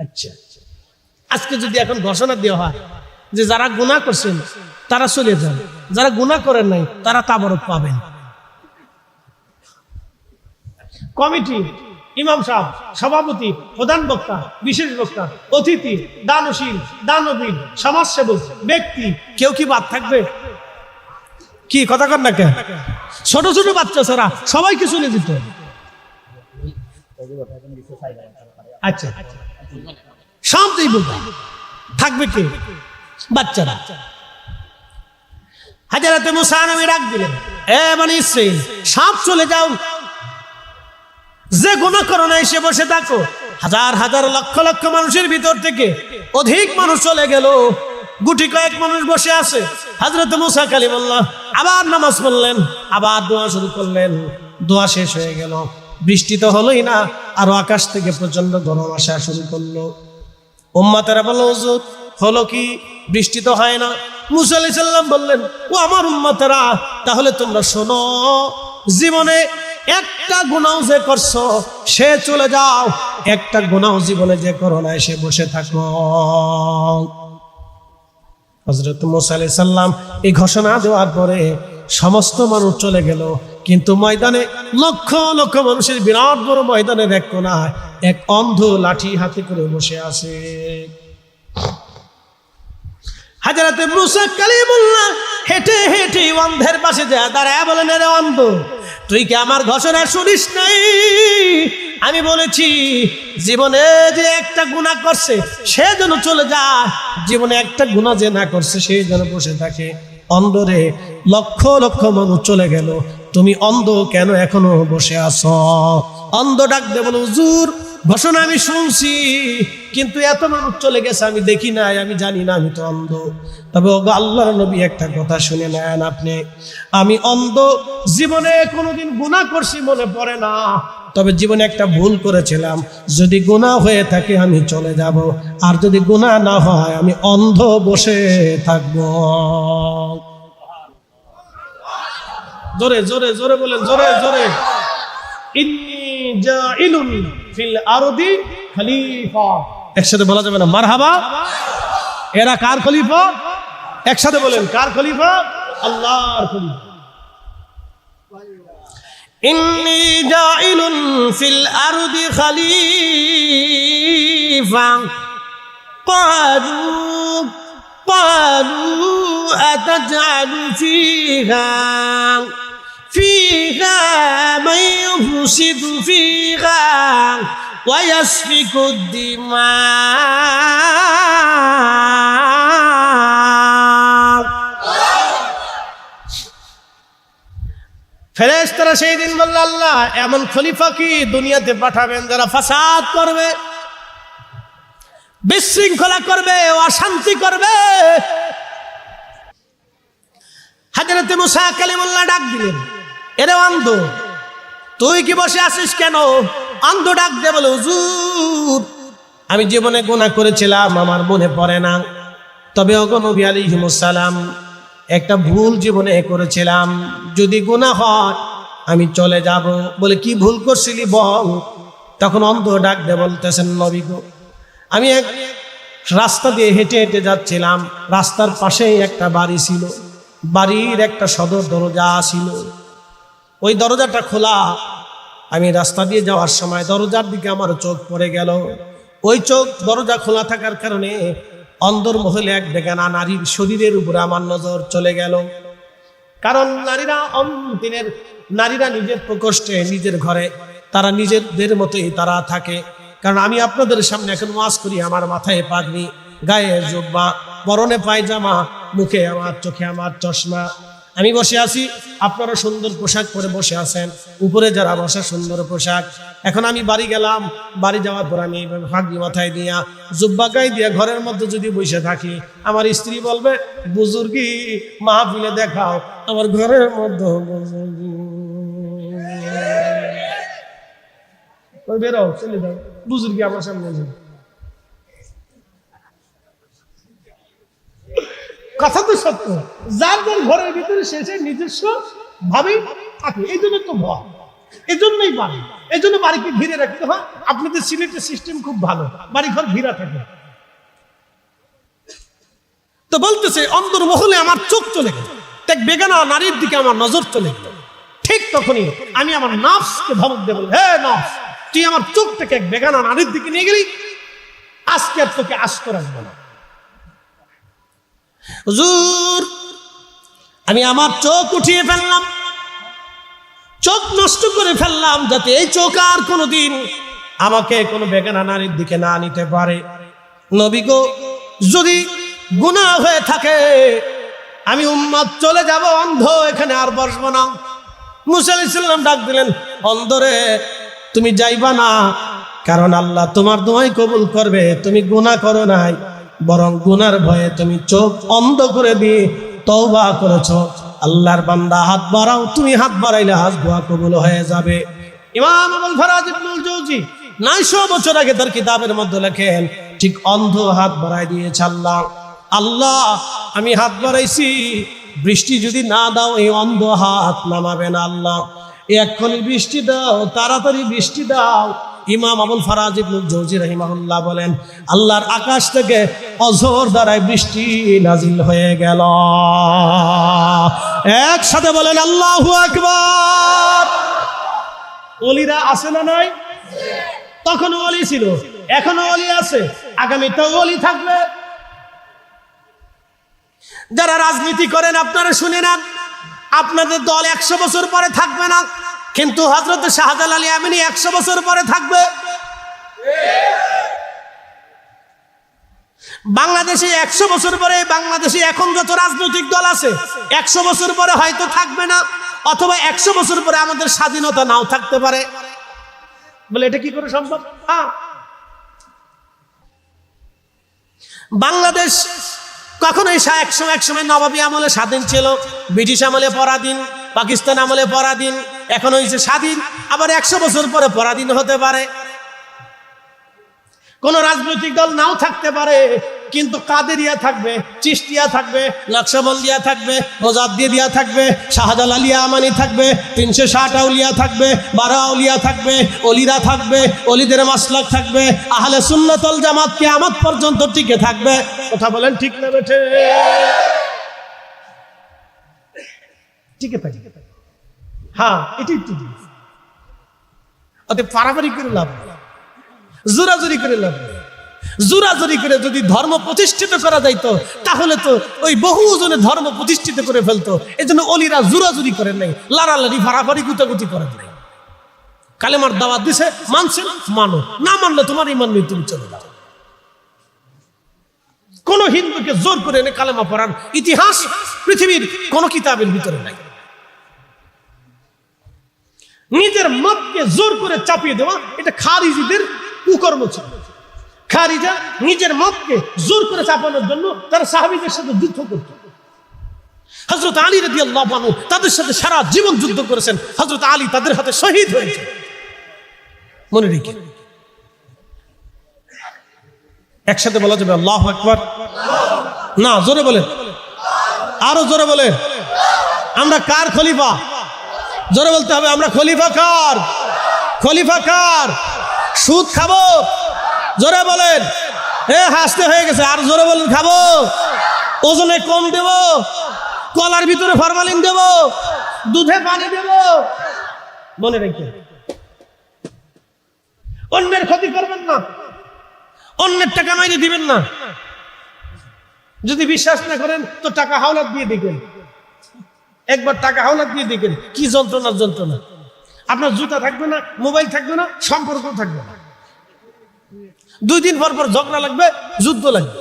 আচ্ছা, আজকে যদি এখন ঘোষণা দেওয়া হয় যে যারা গুনাহ করছেন তারা চলে যান, যারা গুনাহ করেন নাই তারা তাবারক পাবেন। কমিটি, ইমাম সাহেব, সভাপতি, প্রধান বক্তা, বিশেষ বক্তা, অতিথি, দানশীল, দানবীর, সমাজসেবক, ব্যক্তি, কেউ কি বাদ থাকবে? কি কথা কর না কেন? ছোট ছোট বাচ্চা ছাড়া সবাইকে চলে যেত। আচ্ছা, সবই বলবে, থাকবে কে? বাচ্চারা। হাজরাতে মুসা নবী ডাক দিলেন, এ বনি ইসরাইল, সব চলে যাও, যে গুনাহ করো না এসে বসে থাকো। হাজার হাজার লক্ষ লক্ষ মানুষের ভিতর থেকে অধিক মানুষ চলে গেল, গুটি কয়েক মানুষ বসে আছে। হযরত মুসা কালিমুল্লাহ আবার নামাজ পড়লেন, আবার দোয়া শুরু করলেন। দোয়া শেষ হয়ে গেল, বৃষ্টি তো হলোই না, আরো আকাশ থেকে প্রচন্ড গরম আসা শুরু করলো। উম্মতেরা বলল, হুজুর হলো কি? বৃষ্টি তো হয় না। মুসা আলাইহিস সালাম বললেন, ও আমার উম্মতেরা, তাহলে তোমরা শোনো, জীবনে একটা গুনাহ যে করছো সে চলে যাও, একটা গুনাহ জীবনে যে করো না সে বসে থাকো। হযরত মুসা আলাইহিস সালাম এই ঘোষণা দেওয়ার পরে সমস্ত মানুষ চলে গেল, কিন্তু ময়দানে লক্ষ লক্ষ মানুষের বিরাট বড় ময়দানের এক কোণায় এক অন্ধ লাঠি হাতে করে বসে আছে। হযরত মুসা কালিমুল্লাহ হেঁটে হেঁটে অন্ধের পাশে যায় দাঁড়ায় বলেন, রে অন্ধ, তুই কি আমার ঘোষণা শুনিস নাই? আমি বলেছি জীবনে যে একটা গুনাহ করছে সে যেন চলে যায়, জীবনে একটা গুনাহ যে না করছে সে যেন বসে থাকে। অন্ধরে লক্ষ লক্ষ মানুষ চলে গেল, তুমি অন্ধ কেন এখনো বসে আছো? অন্ধ ডাক দে বলে, হুজুর ঘোষণা আমি শুনছি, কিন্তু এত মানুষ চলে গেছে আমি দেখি নাই, আমি জানি না, আমি তো অন্ধ। তবে ওগো আল্লাহর নবী একটা কথা শুনে নেন আপনি, আমি অন্ধ, জীবনে কোনোদিন গুনাহ করছি মনে পড়ে না, তবে জীবনে একটা ভুল করেছিলাম, যদি গুনাহ হয়ে থাকে আমি চলে যাব, আর যদি গুনাহ না হয় আমি অন্ধ বসে থাকবো। জোরে জোরে জোরে বলেন, জোরে জোরে। ইন্নী জাইলুন ফিল আরদি খলিফা। একসাথে বলা যাবে না? মারহাবা। এরা কার খলিফা? একসাথে বলেন, কার খলিফা? আল্লাহর খলিফা। ইন্নী জাইলুন ফিল আরদি খলিফা قالوا أتجعل فيها من يفسد فيها ويسفك الدماء। ফেরেশতারা সেই দিন বলল, আল্লাহ এমন খলিফা কি দুনিয়াতে পাঠাবেন যারা ফাসাদ করবে, বিশৃঙ্খলা করবে, অশান্তি করবে? হযরত মুসা কালিমুল্লাহ ডাক দিলেন, এরে অন্ধ, তুই কি বসে আছিস কেন? অন্ধ ডাক দিয়ে বলে, হুজুর আমি জীবনে গুনাহ করেছিলাম, আমার মনে পড়ে না, তবে ওগো নবী আলাইহিস সালাম একটা ভুল জীবনে করেছিলাম, যদি গুনাহ হয় আমি চলে যাব। বলে কি ভুল করছিলি বল। তখন অন্ধ ডাক দিয়ে বলতেছেন, নবী গো, আমি এক রাস্তা দিয়ে হেঁটে হেঁটে যাচ্ছিলাম, রাস্তার পাশেই একটা বাড়ি ছিল, বাড়ির একটা সদর দরজা ছিল, ওই দরজাটা খোলা। আমি রাস্তা দিয়ে যাওয়ার সময় দরজার দিকে আমার চোখ পড়ে গেল। ওই চোখ দরজা খোলা থাকার কারণে অন্ধর মহলে এক বেগানা নারীর শরীরের উপরে আমার নজর চলে গেল। কারণ নারীরা নিজের প্রকোষ্ঠে, নিজের ঘরে তারা নিজেদের মতোই তারা থাকে। কারণ আমি আপনাদের সামনে এখন ওয়াজ করি, আমার মাথায় পাগড়ি, গায়ে জুব্বা, পরনে পায়জামা, মুখে আমার, চোখে আমার চশমা। আমি বসে আছি, আপনারা সুন্দর পোশাক পরে বসে আছেন, উপরে যারা বসা সুন্দর পোশাক। এখন আমি বাড়ি গেলাম, বাড়ি যাওয়ার পর আমি পাগড়ি মাথায় দিয়া, জুব্বা গায়ে দিয়া ঘরের মধ্যে যদি বসে থাকি, আমার স্ত্রী বলবে, বুজুর্গি মাহফিলে দেখাও আমার ঘরের মধ্যে বেরো, চলে যাও, বুজুর্গি আমার সামনে নেই। কথা তো সত্য, যার যার ঘরের ভিতরে শেষে নিজস্ব ভাবেই থাকে। এই জন্য তো ভয়, এই জন্যই বাড়ি, এই জন্য বাড়িকে ঘিরে রাখতে হয়। আপনাদের সিলেটের সিস্টেম খুব ভালো, বাড়ি ঘর ঘিরা থাকে। তো বলতেছে, অন্তর মহলে আমার চোখ চলে গেল, এক বেগানা নারীর দিকে আমার নজর চলে গেল। ঠিক তখনই আমি আমার নফসকে ধমক দেব, হে নফস, তুই আমার চোখটাকে এক বেগানা নারীর দিকে নিয়ে গেলি, আজকে আর তোকে আস্ত রাখবো না। হুজুর, আমি আমার চোখ উঠিয়ে ফেললাম, চোখ নষ্ট করে ফেললাম, যাতে এই চোখ আর কোনোদিন আমাকে কোনো বেগানা নারীর দিকে না নিতে পারে। নবী গো, যদি গুনাহ হয়ে থাকে আমি উম্মত চলে যাব, অন্ধ এখানে আর বসবো না। মুসা আলাইহিস সালাম ডাক দিলেন, অন্ধরে তুমি যাইবা না, কারণ আল্লাহ তোমার দোয়াই কবুল করবে। তুমি গুনাহ করো নাই, বরং গুনার ভয়ে তুমি চোখ অন্ধ করে দিয়ে তওবা করেছো। আল্লাহর বান্দা হাত বাড়াও, তুমি হাত বাড়াইলে হাত দোয়া কবুল হয়ে যাবে। ইমাম আবুল ফারাজ ইবনুল জৌজি 900 বছর আগে তার কিতাবের মধ্যে লেখেন, ঠিক অন্ধ হাত বাড়াই দিয়েছে আল্লাহ। আল্লাহ, আমি হাত বাড়াইছি, বৃষ্টি যদি না দাও এই অন্ধ হাত নামাবে না। আল্লাহ, এক্ষুনি বৃষ্টি দাও, তাড়াতাড়ি বৃষ্টি দাও। ইমাম আবুল ফারাজ ইবনুল জৌজি রাহিমাহুল্লাহ বলেন, আল্লাহর আকাশ থেকে অঝোর দ্বারায় বৃষ্টি নাজিল হয়ে গেল। একসাথে বলেন আল্লাহু আকবার। ওলিরা আছে না নাই? তখনও ওলি ছিল, এখনো ওলি আছে, আগামীতেও ওলি থাকবে। যারা রাজনীতি করেন আপনারা শুনে নেন, আপনাদের দল 100 বছর পরে থাকবে না, কিন্তু হযরত শাহজালাল ইয়ামানী 100 বছর পরে থাকবে। বাংলাদেশে 100 বছর পরে, বাংলাদেশে এখন যত রাজনৈতিক দল আছে 100 বছর পরে হয়তো থাকবে না, অথবা 100 বছর পরে আমাদের স্বাধীনতা নাও থাকতে পারে। বলে এটা কি করে সম্ভব? বাংলাদেশ কখনোই এক সময় নবাবী আমলে স্বাধীন ছিল, ব্রিটিশ আমলে পরাধীন, পাকিস্তান আমলে পরাধীন, এখন হয়েছে স্বাধীন। আবার 100 বছর পরে পরাধীন হতে পারে। কোন রাজনৈতিক দল নাও থাকতে পারে, কিন্তু কাদেরিয়া থাকবে, চিশতিয়া থাকবে, নকশবন্দিয়া থাকবে, মোজাদ্দিদিয়া থাকবে, শাহজালাল ইয়ামানী থাকবে, 360 আউলিয়া থাকবে, 12 আউলিয়া থাকবে, অলিরা থাকবে, অলিদের মাসলাক থাকবে, আহলে সুন্নাত ওয়াল জামাত কিয়ামত পর্যন্ত টিকে থাকবে। কথা বলেন ঠিক না বেঠে? টিকে থাকবে। হ্যাঁ, এটাই তো অতএব পারাপারি করে লাভ, জোরাজুরি করে লাভ। জোরাজুরি করে যদি ধর্ম প্রতিষ্ঠিত করা যাইতো, তাহলে তো ওই বহু জনে ধর্ম প্রতিষ্ঠিত করে ফেলতো। এই জন্য অলিরা জোরাজুরি করেন নাই, লাড়ালাড়ি ফাড়াফাড়ি গুতাগুতি করেন নাই। কালেমার দাওয়াত দিছে, মানছে, মানো, না মানলে তোমার ইমান নেই, তুমি চলে যাও। কোন হিন্দুকে জোর করে এনে কালেমা পড়ার ইতিহাস পৃথিবীর কোন কিতাবের ভিতরে নাই। নিজের মতকে জোর করে চাপিয়ে দেওয়া, এটা খারিজিদের কুকর্ম ছিল। খারিজা নিজের মতকে জোর করে চাপানোর জন্য তারা সাহাবীদের সাথে যুদ্ধ করত। হযরত আলী রাদিয়াল্লাহু আনহু তাদের সাথে সারা জীবন যুদ্ধ করেছেন, হযরত আলী তাদের হাতে শহীদ হয়েছে। মনে রেখে একসাথে বলা যাবে আল্লাহু আকবার? না, জোরে বলেন। আরো জোরে বলেন, আমরা কার খলিফা? জোরে বলতে হবে, আমরা খলিফা কার? খলিফা কার? সুদ খাবো? জোরে বলেন। হাসতে হয়ে গেছে, আর জোরে বলেন। খাবো? ওজনে কম দেব? কলার ভিতরে ফরমালিন দেব? দুধে পানি দেব? মনে রেখে অন্যের ক্ষতি করবেন না, অন্যের টাকা মাইনে দিবেন না। যদি বিশ্বাস না করেন তো টাকা হাওলাত দিয়ে দেখেন, একবার টাকা হাওলাত দিয়ে দেখেন কি যন্ত্রণার যন্ত্রণা। আপনার জুতা থাকবে না, মোবাইল থাকবে না, সম্পর্ক থাকবে না। 2 দিন পর পর ঝগড়া লাগবে, যুদ্ধ লাগবে।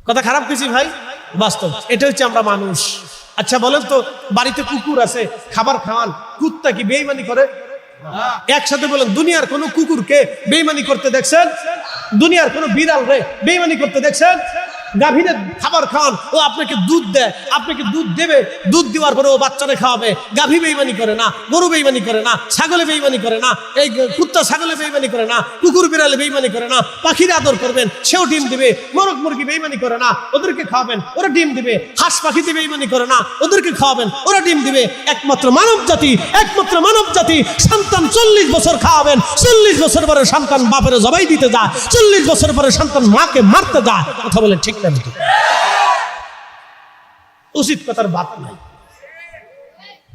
কথা খারাপ কিছু ভাই, বাস্তব। এটা হচ্ছে আমরা মানুষ। আচ্ছা বলেন তো, বাড়িতে কুকুর আছে, খাবার খাওয়ান, কুত্তা কি বেঈমানি করে? একসাথে বলেন, দুনিয়ার কোন কুকুরকে বেঈমানি করতে দেখছেন? দুনিয়ার কোন বিড়াল রে বেঈমানি করতে দেখছেন? গাভীরে খাবার খাওয়ান, ও আপনাকে দুধ দেয়, আপনাকে দুধ দেবে, দুধ দেওয়ার পরে ও বাচ্চারে খাওয়াবে। গাভী বেঈমানি করে না, গরু বেঈমানি করে না, ছাগলে বেঈমানি করে না, এই কুত্তা ছাগলে বেঈমানি করে না, কুকুর বিড়ালে বেঈমানি করে না। পাখির আদর করবেন, সেও ডিম দিবে। মোরগ মুরগি বেঈমানি করে না, ওদেরকে খাওয়াবেন, ওরা ডিম দিবে। হাঁস পাখিতে বেঈমানি করে না, ওদেরকে খাওয়াবেন, ওরা ডিম দিবে। একমাত্র মানব জাতি, একমাত্র মানব জাতি সন্তান 40 বছর খাওয়াবেন, 40 বছর পরে সন্তান বাপের জবাই দিতে যায়, 40 বছর পরে সন্তান মাকে মারতে যায়। কথা বলেন ঠিক না? উচিত কথার বাদ নাই,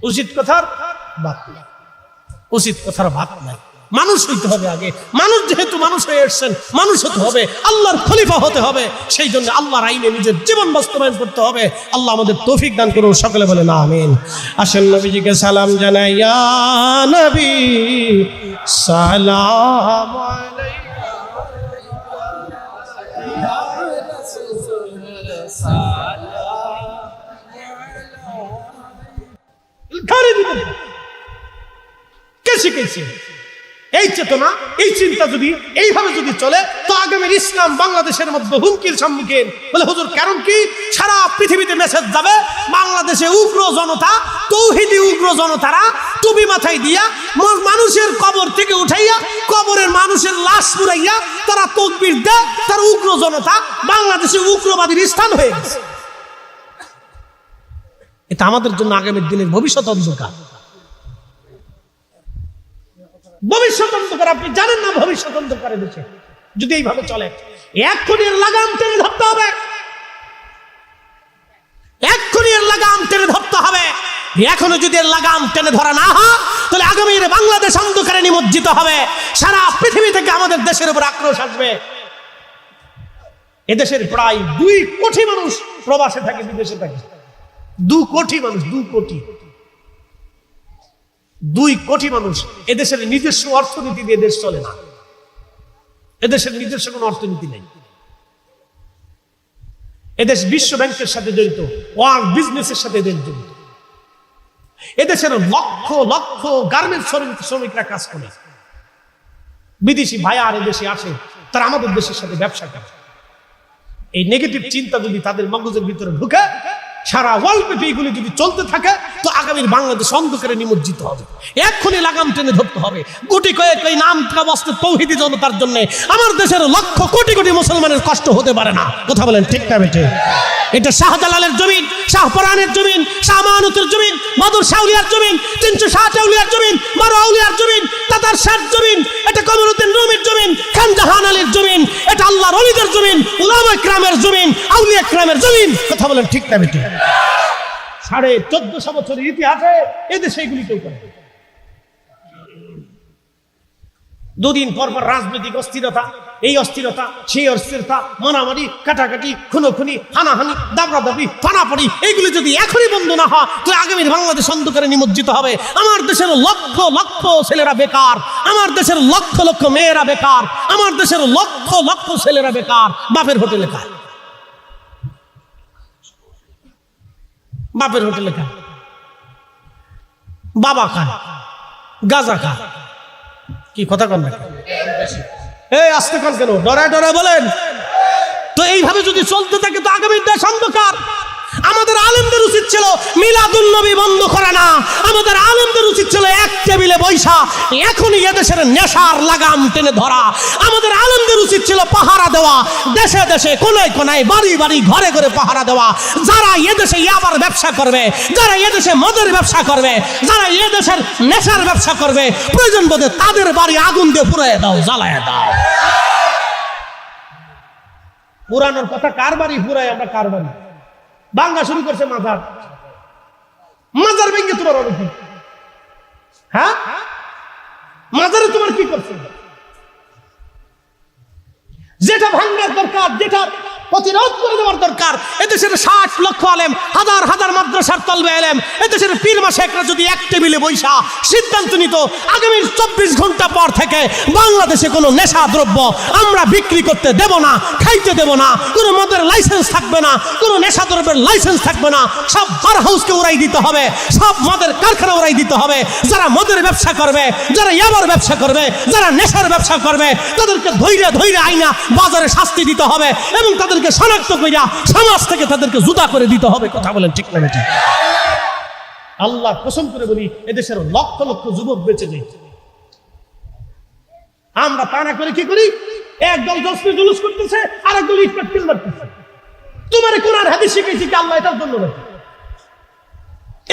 উচিত কথার বাদ নাই, উচিত কথার বাদ নাই। মানুষ হইতে হবে আগে। মানুষ যেহেতু মানুষ হয়ে এসছেন, মানুষ হতে হবে, আল্লাহর খলিফা হতে হবে। সেই জন্য আল্লাহর আইনে নিজের জীবন বাস্তবায়ন করতে হবে। আল্লাহ আমাদের তৌফিক দান করুন। সকলে বলেন আমিন। আসেন নবীজিকে সালাম জানাই। ইয়া নবী সালাম আলাইকা। কে শিখেছে এই চেতনা, এই চিন্তা? যদি এইভাবে যদি চলে তো আগামীর ইসলাম বাংলাদেশের মধ্যে হুমকির সম্মুখীন। বলে হুজুর কারণ কি? সারা পৃথিবীতে মেসেজ যাবে, বাংলাদেশে উগ্র জনতা, তৌহিদি উগ্র জনতারা টুপি মাথায় দিয়া মানুষের কবর থেকে উঠাইয়া কবরের মানুষের লাশ পুরাইয়া তারা তাকবীর দেয়। তার উগ্র জনতা বাংলাদেশে উগ্রবাদীর স্থান হয়ে গেছে। এটা আমাদের জন্য আগামীর দিনের ভবিষ্যৎ অন্ধকার। ভবিষ্যৎ অন্ধকার। আপনি জানেন না ভবিষ্যৎ অন্ধকারে দেশে যদি এইভাবে চলে, এক্ষুনি এর লাগাম টেনে ধরতে হবে, এক্ষুনি এর লাগাম টেনে ধরতে হবে। এখনো যদি এর লাগাম টেনে ধরা না হয় তাহলে আগামীর বাংলাদেশ অন্ধকারে নিমজ্জিত হবে। সারা পৃথিবী থেকে আমাদের দেশের উপর আক্রোশ আসবে। এদেশের প্রায় 2 কোটি মানুষ প্রবাসে থাকে, বিদেশে থাকে। 2 কোটি মানুষ, 2 কোটি, 2 কোটি মানুষ। এদেশের নিজস্ব অর্থনীতি দিয়ে দেশ চলে না। এদেশের নিজস্ব কোনো অর্থনীতি নেই। এদেশ বিশ্ব ব্যাংকের সাথে জড়িত, ওয়ার্ল্ড বিজনেসের সাথে জড়িত। এদেশের লক্ষ লক্ষ গার্মেন্টস শ্রমিকরা কাজ করে। বিদেশি ভাইয়া আর এদেশে আসে, তারা আমাদের দেশের সাথে ব্যবসা করে। এই নেগেটিভ চিন্তা যদি তাদের মগজের ভিতরে ঢুকে, সারা ওয়ার্ল্ড ব্যাপী এগুলি যদি চলতে থাকে তো আগামীর বাংলাদেশ অন্ধকারে নিমজ্জিত হবে। এক্ষুনি লাগাম টেনে ধরতে হবে। গুটি কয়েক এই নাম বস্তে তৌহিদি জনতার জন্য আমার দেশের লক্ষ কোটি কোটি মুসলমানের কষ্ট হতে পারে না। কথা বলেন ঠিক না বেটে? এটা শাহজালালের জমিন, শাহপরানের জমিন, শাহ আমানতের জমিন, বদর শাউলিয়ার জমিন, 360 আউলিয়ার জমিন, 12 আউলিয়ার জমিন, তাতার শের জমিন, এটা কমরুদ্দিন রুমির জমিন, খান জাহান আলীর জমিন, এটা আল্লাহর ওলিদের জমিন, উলামা ইকরামের জমিন, আউলিয়া ইকরামের জমিন। কথা বলেন ঠিক না বেটে? 1450 বছরের ইতিহাসে এদেশে এগুলি কেউ করে। 2 দিন পর পর রাজনৈতিক অস্থিরতা, এই অস্থিরতা, সেই অস্থিরতা, মারামারি, কাটাকাটি, খুনোখুনি, হানাহানি, দাবরাদাবি, ফানাফানি, এইগুলি যদি এখনই বন্ধ না হয় তাহলে আগামীর বাংলাদেশ অন্ধকারে নিমজ্জিত হবে। আমার দেশের লক্ষ লক্ষ ছেলেরা বেকার, আমার দেশের লক্ষ লক্ষ মেয়েরা বেকার, আমার দেশের লক্ষ লক্ষ ছেলেরা বেকার। বাপের হোটেলে খায়, বাপের হোটেলে খায়, বাবা খায়, গাঁজা খায়। কি কথা কন না? এই আস্তে কন কেন? ডরায় ডরায় বলেন। তো এইভাবে যদি চলতে থাকে তো আগামীর দেশ অন্ধকার। আমাদের আলেমদের উচিত ছিল মিলাদুন নবী বন্ধ করা না, আমাদের আলেমদের উচিত ছিল এক টেবিলে বৈশা এখনই এদেশের নেশার লাগাম টেনে ধরা। আমাদের আলেমদের উচিত ছিল পাহারা দেওয়া, দেশে দেশে কোনায় কোনায় বাড়ি বাড়ি ঘরে ঘরে পাহারা দেওয়া। যারা এদেশে ইয়াবার ব্যবসা করবে, যারা এদেশে মদের ব্যবসা করবে, যারা এদেশের নেশার ব্যবসা করবে, প্রয়োজন বোধে তাদের বাড়ি আগুন দিয়ে পুড়িয়ে দাও, জ্বালায় দাও। পুরানোর কথা কার বাড়ি পুরাই, আমরা কার বাড়ি ভাঙ্গা শুরু করছে। মাজার মাজার ভেঙে তোমার হবে কি? হ্যাঁ, মাজারে তোমার কি করছে? যেটা ভাঙ্গার দরকার, যেটা প্রতিরোধ করে দেওয়ার দরকার, এদেশের 60 লক্ষ আলেম, হাজার হাজার মাদ্রাসার তলবে আলেম, এদেশের পীর মাশায়েখরা যদি এক টেবিলে বৈশা সিদ্ধান্ত নিত আগামী 24 ঘন্টা পর থেকে বাংলাদেশে কোনো নেশা দ্রব্য আমরা বিক্রি করতে দেব না, খাইতে দেব না, কোনো মদের লাইসেন্স থাকবে না, কোনো নেশা দ্রব্যের লাইসেন্স থাকবে না, সব বার হাউসকে উড়াই দিতে হবে, সব মদের কারখানা উড়াই দিতে হবে। যারা মদের ব্যবসা করবে, যারা ইয়াবার ব্যবসা করবে, যারা নেশার ব্যবসা করবে, তাদেরকে ধৈর্য ধৈর্য আইনা বাজারে শাস্তি দিতে হবে এবং তাদেরকে শনাক্ত কইরা সমাজ থেকে তাদেরকে জুতা করে দিতে হবে। কথা বলেন ঠিক না ঠিক? আল্লাহ কসম করে বলি, এদেশের লক্ষ লক্ষ যুবক বেঁচে যায়। আমরা তা না করে কি করি? একদল জশ্নে জুলুস করতেছে, আরেকদল ইট পাটকেল মারতেছে। তোমার কোরআন হাদিস শিখেছি কি আল্লাহ এটার জন্য নাকি?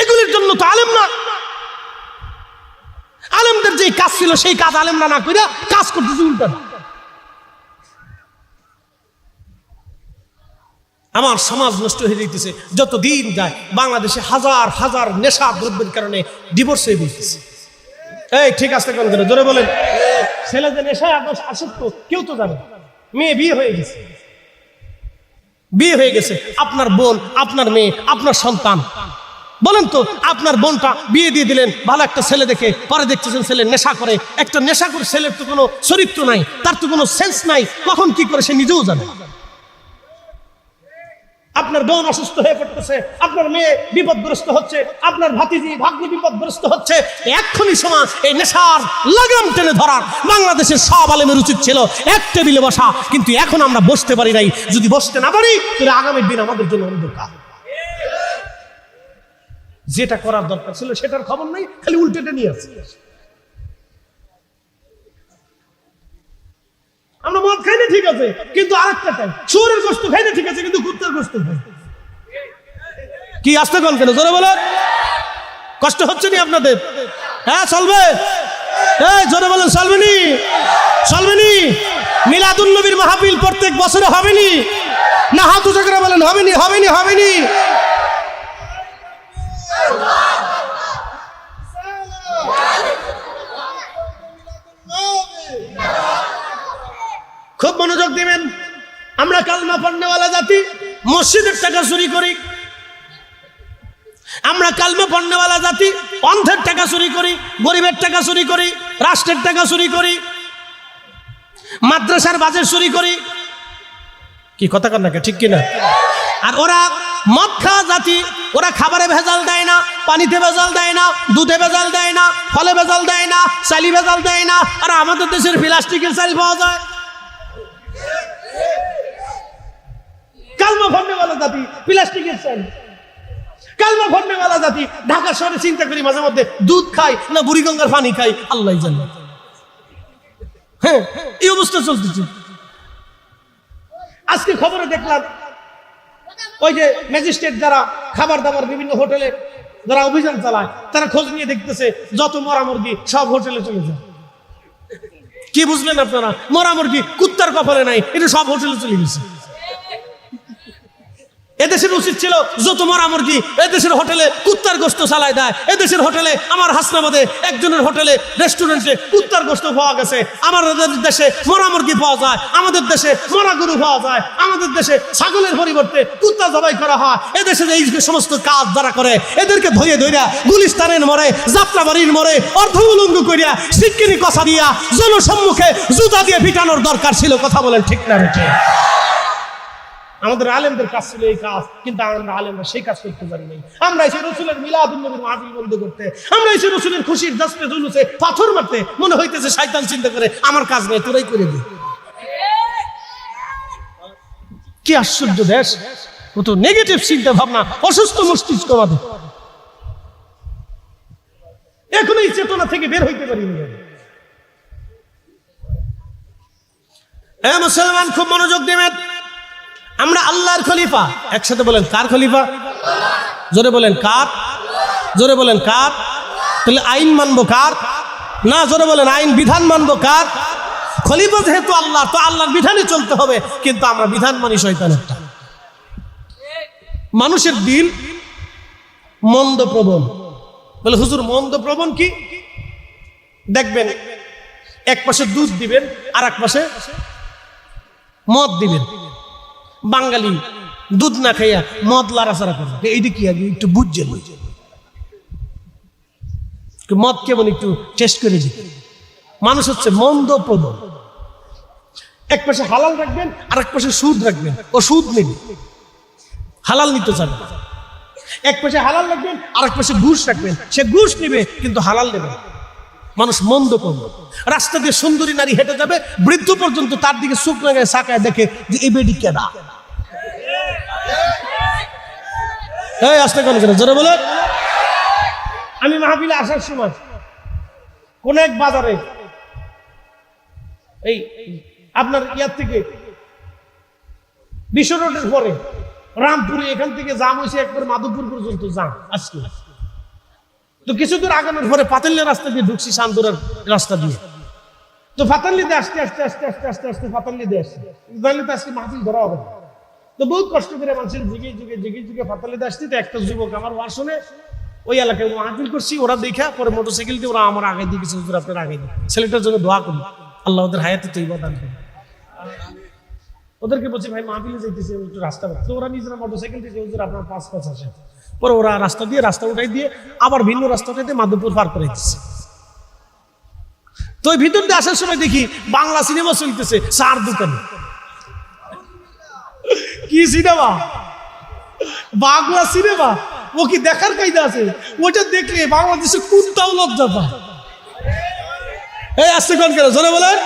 এগুলির জন্য তো আলেম না। আলেমদের যে কাজ ছিল সেই কাজ আলেমরা না কইরা কাজ করতেছে উল্টা। আমার সমাজ নষ্ট হয়ে যাইতেছে যত দিন যায়। বাংলাদেশে হাজার হাজার নেশা দ্রব্যের কারণে ডিভোর্স হয়ে যাইতেছে। এই ঠিক আছে কোন করে জোরে বলেন। ছেলে যে নেশায় আসক্ত কেউ তো জানে, মেয়ে বিয়ে হয়ে গেছে, বিয়ে হয়ে গেছে, আপনার বোন, আপনার মেয়ে, আপনার সন্তান, বলেন তো আপনার বোনটা বিয়ে দিয়ে দিলেন ভালো একটা ছেলে দেখে, পরে দেখতেছেন ছেলে নেশা করে। একটা নেশা করে ছেলের তো কোনো চরিত্র নাই, তার তো কোনো সেন্স নাই, কখন কি করে সে নিজেও জানে। আপনার বোন অসুস্থ হয়ে পড়তেছে, আপনার মেয়ে বিপদগ্রস্ত হচ্ছে, আপনার ভাতিজি ভাগ্নি বিপদগ্রস্ত হচ্ছে। এক্ষুনি সময় এই নেশার লাগাম টেনে ধরার বাংলাদেশের সব আলেমের উচিত ছিল এক টেবিলে বসা, কিন্তু এখন আমরা বসতে পারি নাই। যদি বসতে না পারি তাহলে আগামীর দিন আমাদের জন্য অন্ধকার। যেটা করার দরকার ছিল সেটার খবর নাই, খালি উল্টেটা নিয়ে আসছে। আমরা মদ খাই না ঠিক আছে, কিন্তু আরেকটা খাই, শুয়োরের গোশত খাই না ঠিক আছে, কিন্তু কুত্তার গোশত খাই। কি আসতে কোন কেন জোরে বলেন? কষ্ট হচ্ছে নি আপনাদের? হ্যাঁ চলবে, এই জোরে বলেন চলবে নি? চলবে নি? মিলাদুন নবীর মাহফিল প্রত্যেক বছরে হবে নি? না হাত উঁচু করে বলেন হবে নি? হবে নি? হবে নি? খুব মনোযোগ দিবেন। আমরা কালমা পড়নেওয়ালা জাতি, মসজিদের টাকা চুরি করি। আমরা কালমা পড়নেওয়ালা জাতি, অন্ধের টাকা চুরি করি, গরিবের টাকা চুরি করি, রাষ্ট্রের টাকা চুরি করি, মাদ্রাসার বাজেট চুরি করি। কি কথা কন নাকি ঠিক কিনা? আর ওরা মদ খাওয়া জাতি, ওরা খাবারে ভেজাল দেয় না, পানিতে ভেজাল দেয় না, দুধে ভেজাল দেয় না, ফলে ভেজাল দেয় না, চালি ভেজাল দেয় না। আর আমাদের দেশের প্লাস্টিকের চাল পাওয়া যায়। কালমা পড়নেওয়ালা জাতি প্লাস্টিকের চাল, কালমা পড়নেওয়ালা জাতি ঢাকা শহরে চিন্তা করি মাঝে মধ্যে দুধ খাই না বুড়িগঙ্গার পানি খাই, আল্লাহ জানে। হ্যাঁ, এই অবস্থা চলতেছে। আজকে খবরে দেখলাম ওই যে ম্যাজিস্ট্রেট যারা খাবার দাবার বিভিন্ন হোটেলে যারা অভিযান চালায়, তারা খোঁজ নিয়ে দেখতেছে যত মরা মুরগি সব হোটেলে চলে যায়। কি বুঝলেন আপনারা? মরা মুরগি কুত্তার কপালে নাই, এটা সব হোটেলে চলে গেছে। এদেশের উচিত ছিল যত মরা মুরগি এদেশের হোটেলে কুত্তার গোশত চালায় দেয়। এদেশের হোটেলে, আমার হাসনাবাদে একজনের হোটেলে রেস্টুরেন্টে কুত্তার গোশত পাওয়া গেছে। আমাদের দেশে মরা মুরগি পাওয়া যায়, আমাদের দেশে মরা গরু পাওয়া যায়, আমাদের দেশে ছাগলের পরিবর্তে কুত্তা জবাই করা হয়। এদেশে এই সমস্ত কাজ যারা করে এদেরকে ধরে ধইরা গুলিস্তানের মোড়ে, যাত্রাবাড়ির মোড়ে অর্ধউলঙ্গ করিয়া সিক্কিরি কষা দিয়া জনসম্মুখে জুতা দিয়ে পিটানোর দরকার ছিল। কথা বলেন ঠিক না ঠিক? আমাদের আলেমদের কাজ ছিল এই কাজ, কিন্তু আমরা আলেমরা সেই কাজ করতে পারি নাই। আমরা এসে রসুলের মিলাদুন নবীর মাহফিল বন্ধ করতে, আমরা এসে রসুলের খুশির জশ্নে জুলুসে পাথর মারতে, মনে হইতেছে শয়তান চিন্তা করে আমার কাজ নেই, তোরাই করে দে। কি আশ্চর্য দেশ! কত নেগেটিভ চিন্তা ভাবনা, অসুস্থ মস্তিষ্ক আমাদের। এখন এই চেতনা থেকে বের হইতে পারিনি। মুসলমান খুব মনোযোগ দেবেন। আমরা আল্লাহর খলিফা। একসাথে বলেন, কার খলিফা? জোরে বলেন, কার? জোরে বলেন, কার? তাহলে আইন মানবো কার? না, জোরে বলেন, আইন বিধান মানবো কার? খলিফা যেহেতু আল্লাহ, তো আল্লাহর বিধানে চলতে হবে। কিন্তু আমরা বিধান মানি শয়তানেরটা। মানুষের দিল মন্দ প্রবণ। বলে হুজুর মন্দ প্রবণ কি? দেখবেন এক পাশে দুধ দিবেন, আর এক পাশে মদ দিবেন। বাঙালি দুধ না খাইয়া মদ লাড়াচাড়া করবে, এইটা কি আগে একটু বুঝছেন? মদ কেমন একটু টেস্ট করে দিবে। মানুষ হচ্ছে মন্দ প্রবণ। এক পাশে হালাল রাখবেন, আর এক পাশে সুদ রাখবেন, ও সুদ নেবে, হালাল নিতে চাবে। এক পাশে হালাল রাখবেন, আর এক পাশে ঘুষ রাখবেন, সে ঘুষ নেবে কিন্তু হালাল নেবে। মানুষ মন্দ প্রবণ। রাস্তা দিয়ে সুন্দরী নারী হেঁটে যাবে, বৃদ্ধ পর্যন্ত তার দিকে চোখ লাগায় সাকায় দেখে যে এই বেডি কেডা। আসতে কেন কেন জোরে বলে। আমি মাহফিলে আসার সময় কোন এক বাজারে, এই আপনার ইয়ার থেকে বিশ্ব রোডের পরে রামপুরে, এখান থেকে জাম হয়েছে একবার মাধবপুর পর্যন্ত জাম আজকে। তো কিছু দূর আগানোর পরে পাতাল্লি রাস্তা দিয়ে ঢুকছি, শান্তরার রাস্তা দিয়ে। তো পাতাল্লি দিয়ে আসতে আসতে আসতে আসতে আস্তে আস্তে পাতাল্লি দিয়ে আসছে, তাহলে তো আজকে মাহফিল ধরা হবে। তো বহুত কষ্ট করে মানুষের জিগে যুগে জিগে যুগে পাতাল্লি দিয়ে আসতে। তো একটা যুবক আমার ওয়ার শুনে ওই এলাকায় মাহফিল করছি, ওরা দেখা পরে মোটরসাইকেল দিয়ে ওরা আমার আগে দিয়ে গেছে, হুজুর আপনার আগে দিয়ে। ছেলেটার জন্য দোয়া করি, আল্লাহ ওদের হায়াতে তো ইবাদত করি। ওদেরকে বলছি ভাই মাহফিলে যাইতেছে, একটু রাস্তা। তো ওরা নিজেরা মোটরসাইকেল দিয়ে হুজুর আপনার 5 আসে। পরে ওরা রাস্তা উঠাই দিয়ে আবার ভিন্ন রাস্তা উঠাই দিয়ে মাধবপুর পার করে দিচ্ছে। তো ওই ভিতর দিয়ে আসার সময় দেখি বাংলা সিনেমা চলতেছে চার দোকানে। কি সিনেমা? বাংলা সিনেমা। ও কি দেখার কায়দা আছে? ওটা দেখলে বাংলাদেশের কুত্তাও লজ্জা পায়। এই আসতে কোন কেন জোরে বলেন।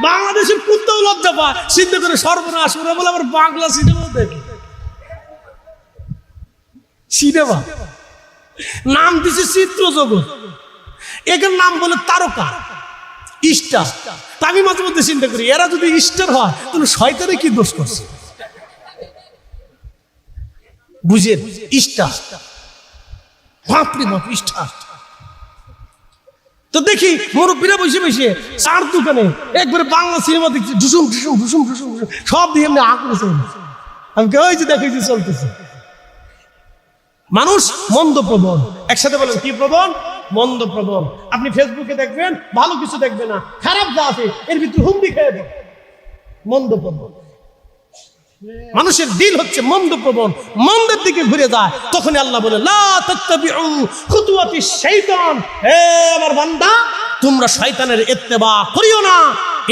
বাংলাদেশের কুত্তাও লজ্জা পায়, চিন্তা করে সর্বনাশ। ওরা বলে আবার বাংলা সিনেমাও দেখে। সিনেমা নাম দিছে চিত্র জগৎ, এখানে নাম বলে তারকা, স্টার। আমি মাঝে মধ্যে চিন্তা করি, এরা যদি স্টার হয় তাহলে শয়তানে কি দোষ করছে? বুঝেন, স্টার, বাপরে বাপ স্টার। তো দেখি মুরব্বীরা বসে বসে চার দোকানে একবারে বাংলা সিনেমা দেখছি, ঢুসুম ঢুসুম ঢুসুম ঢুসুম ঢুসুম, সব দিয়ে এমনি আঁকড়েছে। আমি ওই যে দেখে যে চলতেছে। মানুষ মন্দ প্রবণ। একসাথে বলেন, কি প্রবণ? মন্দ প্রবণ। আপনি ফেসবুকে দেখবেন ভালো কিছু দেখবে না, খারাপ যা আছে এর ভিতরে হুমড়ি খেয়ে দেবে। মন্দ প্রবণ। মানুষের দিল হচ্ছে মন্দ প্রবণ, মন্দের দিকে ঘুরে যায়। তখন আল্লাহ বলে, লা তাত্তাবিউ খুতুওয়াতিশ শাইতান, হে আমার বান্দা তোমরা শয়তানের ইত্তেবা করিও না।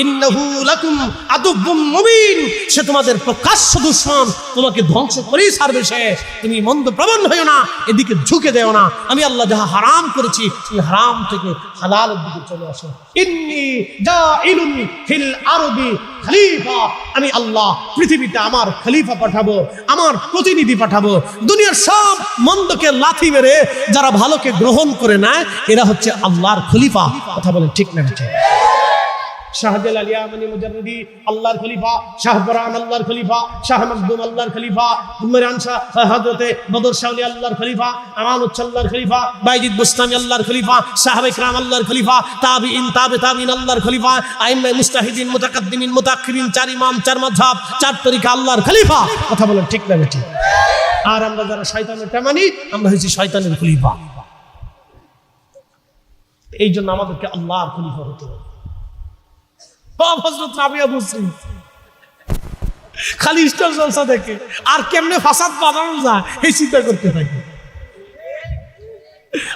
ইন্নাহু লাকুম আদুউম মুবিন, সে তোমাদের প্রকাশ্য দুশমন, তোমাকে ধ্বংস করেই ছাড়বে সে। তুমি মন্দ প্রবণ হইও না, এদিকে ঝুঁকে দেও না। আমি আল্লাহ যাহা হারাম করেছি সেই হারাম থেকে হালালের দিকে চলে আসো। ইন্নী জাইলুন ফিল আরদি খলিফা, আমি আল্লাহ পৃথিবীতে আমার খলিফা পাঠাবো, আমার প্রতিনিধি পাঠাবো। দুনিয়ার সব মন্দকে লাথি মেরে যারা ভালোকে গ্রহণ করে নেয়, এরা হচ্ছে আল্লাহর খলিফা। কথা বলেন ঠিক না ঠিক? শাহজাল আলিয়া মানি মুজাররিদি আল্লাহর খলিফা, শাহ বরান আল্লাহর খলিফা, শাহ মখদুম আল্লাহর খলিফা, উমরান শাহ হযরতে বদর শাহ আল্লাহর খলিফা, আমানত আল্লাহর খলিফা, বাইজিদ বুস্তামি আল্লাহর খলিফা, সাহাবে کرام আল্লাহর খলিফা, তাবিঈন তাবে তাবিঈন আল্লাহর খলিফা, আইম্মা মুস্তাহিদিন মুতাকাদ্দিমিন মুতাআখিরিন, চার ইমাম, চার মাযহাব, চার তরিকা আল্লাহর খলিফা। কথা বলেন ঠিক না ঠিক? আর আমরা যারা শয়তানেরটা মানি, আমরা হইছি শয়তানের খলিফা। এই জন্য আমাদেরকে আল্লাহর খলিফা হতে হবে। খালি স্টার জলসা দেখে আর কেমনে ফাসাদ বানানো যায় এই চিন্তা করতে থাকে।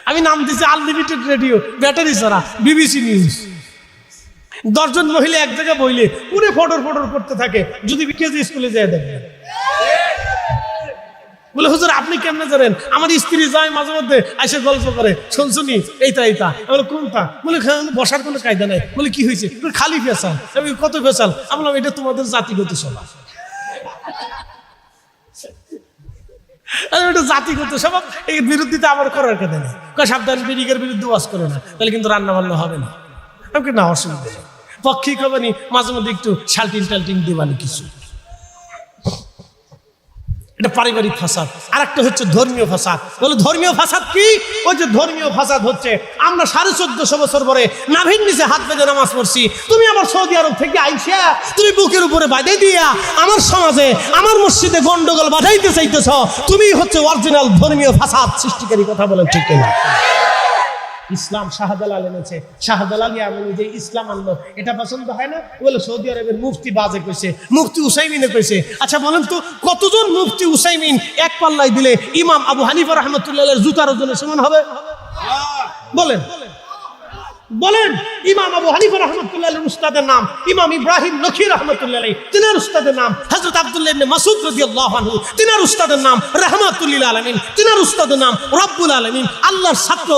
আমি নাম দিচ্ছি আনলিমিটেড রেডিও, ব্যাটারি ছাড়া, বিবিসি নিউজ। 10 জন মহিলা এক জায়গায় বইলে পুরে ফটর ফটর করতে থাকে, যদি কেজি স্কুলে যায় দেখবে। বলে হুজুর আপনি কেমনে জানেন? আমার স্ত্রী যায় মাঝে মধ্যে এসে গল্প করে, শুনছুনি এইটা এইটা। বলে কোনটা? বলে বসার কোনো কায়দা নাই। বলে কি হয়েছে? খালি ফেসাল। আমি কত ফেসাল? আমি বললাম এটা তোমাদের জাতিগত স্বভাব। ওটা জাতিগত স্বভাব, এর বিরুদ্ধে আমার করার কথা নেই। সাবধান, বিড়িকের বিরুদ্ধে ওয়াজ করো না, তাহলে কিন্তু রান্না বান্না হবে না। আমাকে না, অসুবিধা নেই, পক্ষে খাবানি, মাঝে মধ্যে একটু শাল্টিন টাল্টিন দিবানি কিছু। এটা পারিবারিক ফাসাদ। আর একটা হচ্ছে ধর্মীয় ফাসাদ। বলে ধর্মীয় ফাসাদ কি? ওই যে ধর্মীয় ফাসাদ হচ্ছে, আমরা 1450 বছর পরে নাভির নিচে হাত বেঁধে নামাজ পড়ছি, তুমি আমার সৌদি আরব থেকে আইসা তুমি বুকের উপরে বাঁধে দিয়া আমার সমাজে, আমার মসজিদে গন্ডগোল বাঁধাইতে চাইতেছ, তুমি হচ্ছে অরিজিনাল ধর্মীয় ফাসাদ সৃষ্টিকারী। কথা বলেন ঠিক কিনা? ইসলাম শাহজালাল এনেছে, শাহজালাল যে ইসলাম আনলো, এটা পছন্দ হয় না? বলে সৌদি আরবের মুফতি বাজে কইছে, মুফতি উসাইমিনে কইছে। আচ্ছা বলেন তো, কতজন মুফতি উসাইমিন এক পাল্লায় দিলে ইমাম আবু হানিফা রাহমাতুল্লাহির জুতার ওজনের সমান হবে? বলেন বলেন। ইমাম আবু হানিফা রাহমাতুল্লাহির উস্তাদের নাম ইমাম ইব্রাহিম নখী রাহমাতুল্লাহি, তিনার উস্তাদের নাম হযরত আব্দুল্লাহ ইবনে মাসউদ রাদিয়াল্লাহু আনহু, তিনার উস্তাদের নাম রাহমাতুল আলামিন, তিনার উস্তাদের নাম রব্বুল আলামিন। আল্লাহর ছাত্র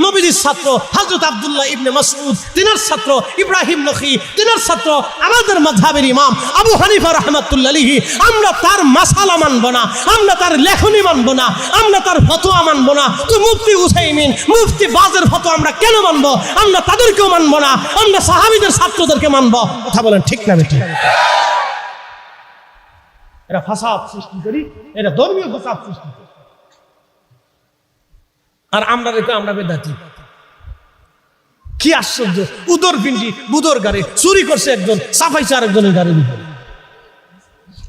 নবীজির ছাত্র হযরত আব্দুল্লাহ ইবনে মাসউদ, তিনার ছাত্র ইব্রাহিম নখী, তিনার ছাত্র আমাদের মাযহাবের ইমাম আবু হানিফা রাহমাতুল্লাহি। আমরা তার মাসালা মানব না, আমরা তার লেখনী মানব না, আমরা তার ফতোয়া মানব না। তো মুফতি উসাইমিন, মুফতি বাজের ফতোয়া আমরা কেন মানব? আমরা তাদেরকেও মানবো না, আমরা সাহাবীদের ছাত্রদেরকে মানবো। কথা বলেন ঠিক না বেঠিক? এরা ফাসাদ সৃষ্টি করি, এরা ধর্মীয় ফাসাদ সৃষ্টি করি। আর আমরা রেখে আমরা বেদাতি। কি আশ্চর্য! উদর পিন্ডি বুদর গাড়ি চুরি করছে একজন, সাফাইছে আরেকজনের গাড়ির উপরে।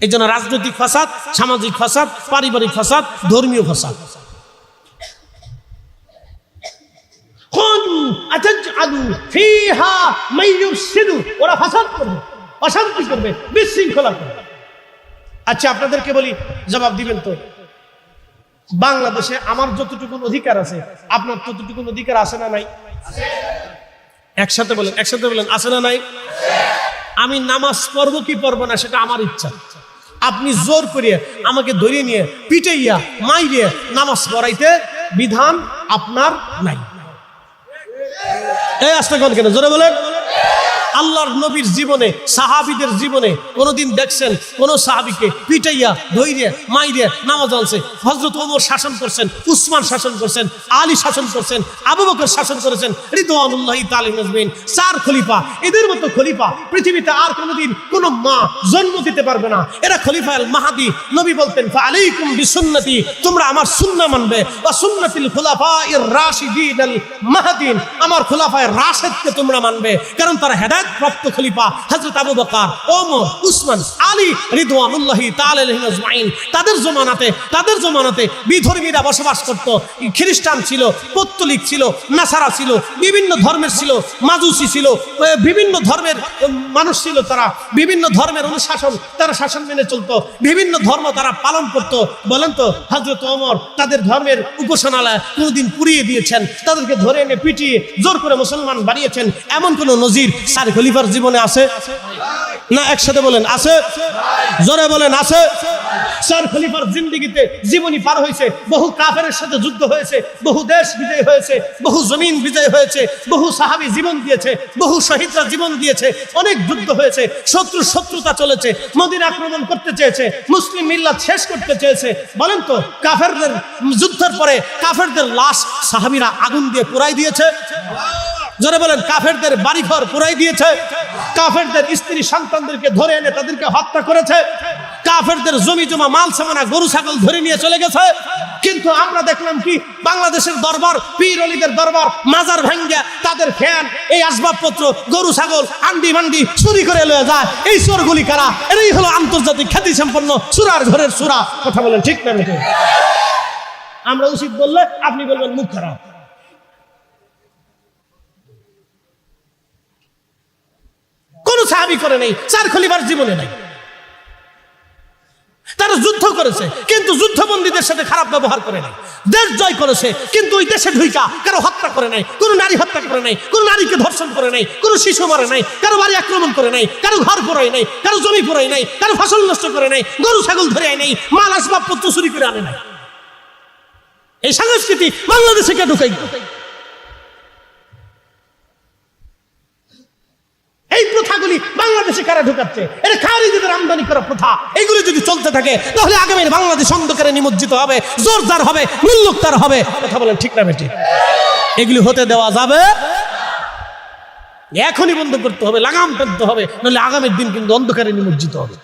এই জন্য রাজনৈতিক ফাসাদ, সামাজিক ফাসাদ, পারিবারিক ফাসাদ, ধর্মীয় ফাসাদ। ওরা ফাসাদ করবে, অশান্তি করবে, বিশৃঙ্খলা করবে। আচ্ছা আপনাদেরকে বলি, জবাব দিবেন তো? বাংলাদেশে আমার যতটুকু অধিকার আছে, আপনার ততটুকু অধিকার আছে না নাই? একসাথে বলেন, একসাথে বলেন, আছে না নাই? আমি নামাজ পড়বো কি পড়বো না সেটা আমার ইচ্ছা। আপনি জোর করিয়ে আমাকে ধরিয়ে নিয়ে পিটাইয়া মাইরিয়ে নামাজ পড়াইতে বিধান আপনার নাই। এই আসতে কোন কেন? জোরে বলেন। আল্লাহর নবীর জীবনে, সাহাবীদের জীবনে কোনদিন দেখছেন কোন সাহাবীকে পিটাইয়া ধইরিয়া মাইরিয়া নামাজ আনছে? হযরত ওমর শাসন করছেন, উসমান শাসন করছেন, আলী শাসন করছেন, আবু বকর শাসন করেছেন, রিদওয়ানুল্লাহি তাআলা আজমাইন। চার খলিফা, এদের মতো খলিফা পৃথিবীতে আর কোনদিন কোন মা জন্ম দিতে পারবে না। এরা খলিফা আল মাহদি। নবী বলতেন, ফাআলাইকুম বিসুন্নতি, তোমরা আমার সুন্নাহ মানবে, ওয়া সুন্নাতিল খুলাফায়ে রাশিদিন আল মাহদিন, আমার খলিফায়ে রাশিদকে তোমরা মানবে, কারণ তারা হেদায়েত প্রাপ্ত খলিফা হযরত আবু বকর, ওমর, উসমান, আলী রিদওয়ানুল্লাহি তাআলা আলাইহিম আজমাইন। তাদের জমানাতে বিধর্মীরা বসবাস করত। খ্রিস্টান ছিল, পৌত্তলিক ছিল, নাসারা ছিল, বিভিন্ন ধর্মের ছিল, মাজুসি ছিল, বিভিন্ন ধর্মের মানুষ ছিল। তারা বিভিন্ন ধর্মের অনুশাসন, তারা শাসন মেনে চলতো, বিভিন্ন ধর্ম তারা পালন করত। বলেন তো, হযরত ওমর তাদের ধর্মের উপাসনালয় কোনদিন পুড়িয়ে দিয়েছেন? তাদেরকে ধরে এনে পিটিয়ে জোর করে মুসলমান বানিয়েছেন? এমন কোন নজির চার খলিফার জীবনে আছে না? একসাথে বলেন, আছে? জোরে বলেন, আছে? চার খলিফার জিন্দেগিতে জীবনী পার হয়েছে, বহু কাফেরের সাথে যুদ্ধ হয়েছে, বহু দেশ বিজয় হয়েছে, বহু জমিন বিজয় হয়েছে, বহু সাহাবী জীবন দিয়েছে, বহু শহীদরা জীবন দিয়েছে, অনেক যুদ্ধ হয়েছে, শত্রুতা চলেছে, মদিনা আক্রমণ করতে চেয়েছে, মুসলিম মিল্লাত শেষ করতে চেয়েছে। বলেন তো, কাফেরদের যুদ্ধের পরে কাফেরদের লাশ সাহাবীরা আগুন দিয়ে পোড়াই দিয়েছে। জোরে বলেন, কাফেরদের বাড়িঘর পুরাই দিয়েছে, কাফেরদের স্ত্রী সন্তানদেরকে ধরে এনে তাদেরকে হত্যা করেছে, কাফেরদের জমি জমা মাল সামানা গরু ছাগল ধরে নিয়ে চলে গেছে। কিন্তু আমরা দেখলাম কি, বাংলাদেশের দরবার, পীর অলিদের দরবার মাজার ভাঙ্গা তাদের ফ্যান, এই আসবাবপত্র, গরু ছাগল, আন্ডি মান্ডি চুরি করে লয়ে যায়। এই চোরগুলি কারা? এরাই হলো আন্তর্জাতিক খ্যাতি সম্পন্ন চুরার ঘরের চুরা। কথা বলেন ঠিক না? আমরা উচিত বললে আপনি বলবেন মুখ খারাপ। কোন সাহাবী করে নাই, চার খলিফার জীবনে নাই। তারা যুদ্ধ করেছে কিন্তু যুদ্ধবন্দীদের সাথে খারাপ ব্যবহার করে নাই। দেশ জয় করেছে কিন্তু ওই দেশে ঢুইকা কারো হত্যা করে নাই, কোনো নারী হত্যা করে নাই, কোনো নারীকে ধর্ষণ করে নাই, কোনো শিশু মারে নাই, কারো বাড়ি আক্রমণ করে নাই, কারো ঘর পোড়ায় নাই, কারো জমি পোড়ায় নাই, কারো ফসল নষ্ট করে নাই, গরু ছাগল ধরে আয় নাই, মাল আসবাবপত্র চুরি করে আনে নাই। এই সংস্কৃতি বাংলাদেশে কে ঢুকাই? এই প্রথাগুলি বাংলাদেশে কারা ঢুকাচ্ছে? এটা খারিজিদের আমদানি করা প্রথা। এইগুলি যদি চলতে থাকে তাহলে আগামী বাংলাদেশ অন্ধকারে নিমজ্জিত হবে, জোরদার হবে, মুল্লুকতার হবে। কথা বলেন ঠিক না বেটি? এগুলি হতে দেওয়া যাবে, এখনই বন্ধ করতে হবে, লাগাম টানতে হবে, নাহলে আগামীর দিন কিন্তু অন্ধকারে নিমজ্জিত হবে।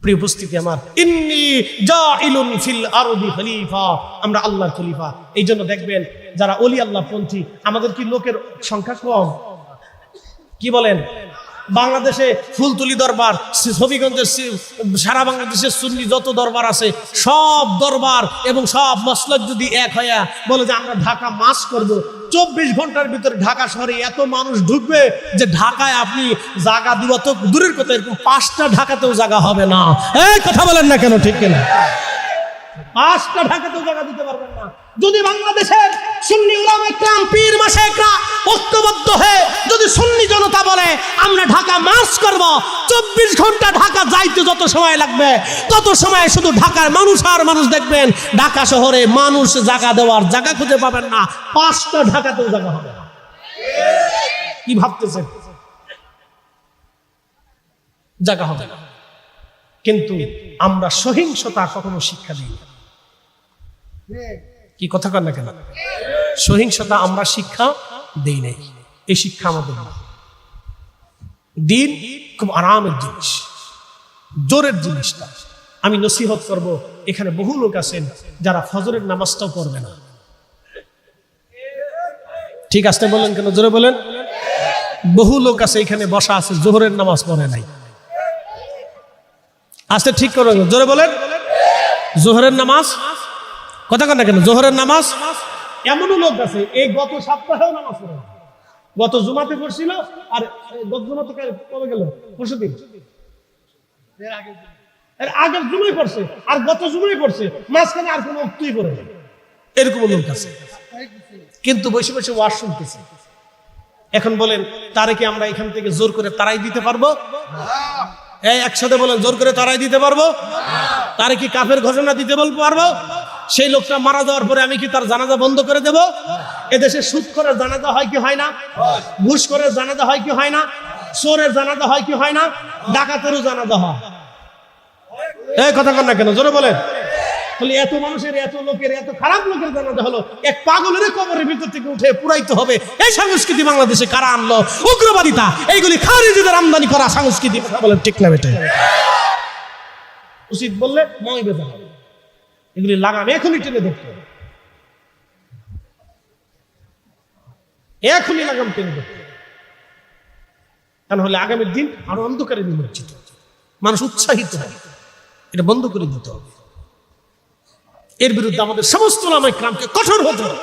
প্রিয় উপস্থিতি আমার, ইন্নী জাইলুন ফিল আরদি খলিফা, আমরা আল্লাহর খলিফা। এই জন্য দেখবেন যারা ওলি আল্লাহ পন্থী, আমাদের কি লোকের সংখ্যা কম? কি বলেন? বাংলাদেশে ফুলতলি দরবার, হবিগঞ্জের, সারা বাংলাদেশের সুন্নি যত দরবার আছে সব দরবার এবং সব মসলক যদি এক হইয়া বলে যে আমরা ঢাকা মাস করব, 24 ঘন্টার ভিতরে ঢাকা শহরে এত মানুষ ঢুকবে যে ঢাকায় আপনি জায়গা দিব তো দূরের কথা, এরকম 5টা ঢাকাতেও জায়গা হবে না। এই কথা বলেন না কেন? ঠিক কিনা? 5টা ঢাকাতেও জায়গা দিতে পারবেন না। যদি বাংলাদেশের সুন্নি উলামা কিরাম, পীর মাশায়েখরা ঐক্যবদ্ধ হয়ে যদি সুন্নি জনতা বলে আমরা ঢাকা মার্চ করব, 24 ঘন্টা ঢাকা যাইতে যত সময় লাগবে তত সময় শুধু ঢাকার মানুষ আর মানুষ দেখবেন। ঢাকা শহরে মানুষ জায়গা দেওয়ার জায়গা খুঁজে পাবেন না, 5টা ঢাকাতেও জায়গা হবে না। কি ভাবতেছেন? জায়গা হবে না। কিন্তু আমরা সহিংসতা কখনো শিক্ষা দিই না। কি কথা কর না কেন? সহিংসতা আমরা শিক্ষা দেই নাই, এই শিক্ষা আমাদের না। দিন খুব আরামের জিনিস, জোরের জিনিসটা। আমি নসিহত করব, এখানে বহু লোক আছেন যারা ফজরের নামাজটাও পড়বে না। ঠিক আছে বলেন কেন? জোরে বলেন। বহু লোক আছে এখানে বসা আছে, জোহরের নামাজ পড়ে নাই। আস্তে ঠিক করো, জোরে বলেন। জোহরের নামাজ, কথা কন না কেন? জোহরের নামাজ। এমনও লোক আছে এই গত সপ্তাহেও নামাজ পড়ে, গত জুমাতে পড়ছিল, আর গত জুমাতে কবে গেল? পরশুদিন, এর আগের জুমায় পড়ছে, আর গত জুমায় পড়ছে, মাঝখানে আর কোনো অক্তই পড়ে না। এরকম লোক আছে, কিন্তু বসে বসে ওয়াজ শুনতেছে। এখন বলেন তারে কি আমরা এখান থেকে জোর করে তারাই দিতে পারবো? এই একসাথে বলেন, জোর করে তারাই দিতে পারবো? তারে কি কাফের ঘোষণা দিতে পারবো? সেই লোকটা মারা যাওয়ার পরে আমি কি তার জানাজা বন্ধ করে দেব? এদেশে সুদ করে জানাজা হয় কি হয় না? ঘুষ করে জানাজা হয় কি হয় না? চোরের জানাজা হয় কি হয় না? ডাকাতেরও জানাজা হয়। এই কথা কন না কেন? জোরে বলেন। তাহলে এত মানুষের, এত লোকের, এত খারাপ লোকের জানাজা হলো, এক পাগলের কবরের ভিতর থেকে উঠে পুরাইতে হবে। এই সংস্কৃতি বাংলাদেশে কারা আনলো? উগ্রবাদিতা। এইগুলি খারিজিদের আমদানি করা সংস্কৃতি। বলেন ঠিক না বেটে? উচিত বললে মই বেজা হবে। এগুলি লাগাম এখনই টেনে ধরতে হবে, এখনই লাগাম টেনে ধরতে হবে। কারণ হলে আগামীর দিন আরো অন্ধকারে নিমজ্জিত, মানুষ উৎসাহিত হবে। এটা বন্ধ করে দিতে হবে। এর বিরুদ্ধে আমাদের সমস্ত উলামায়ে কেরামকে কঠোর হতে হবে।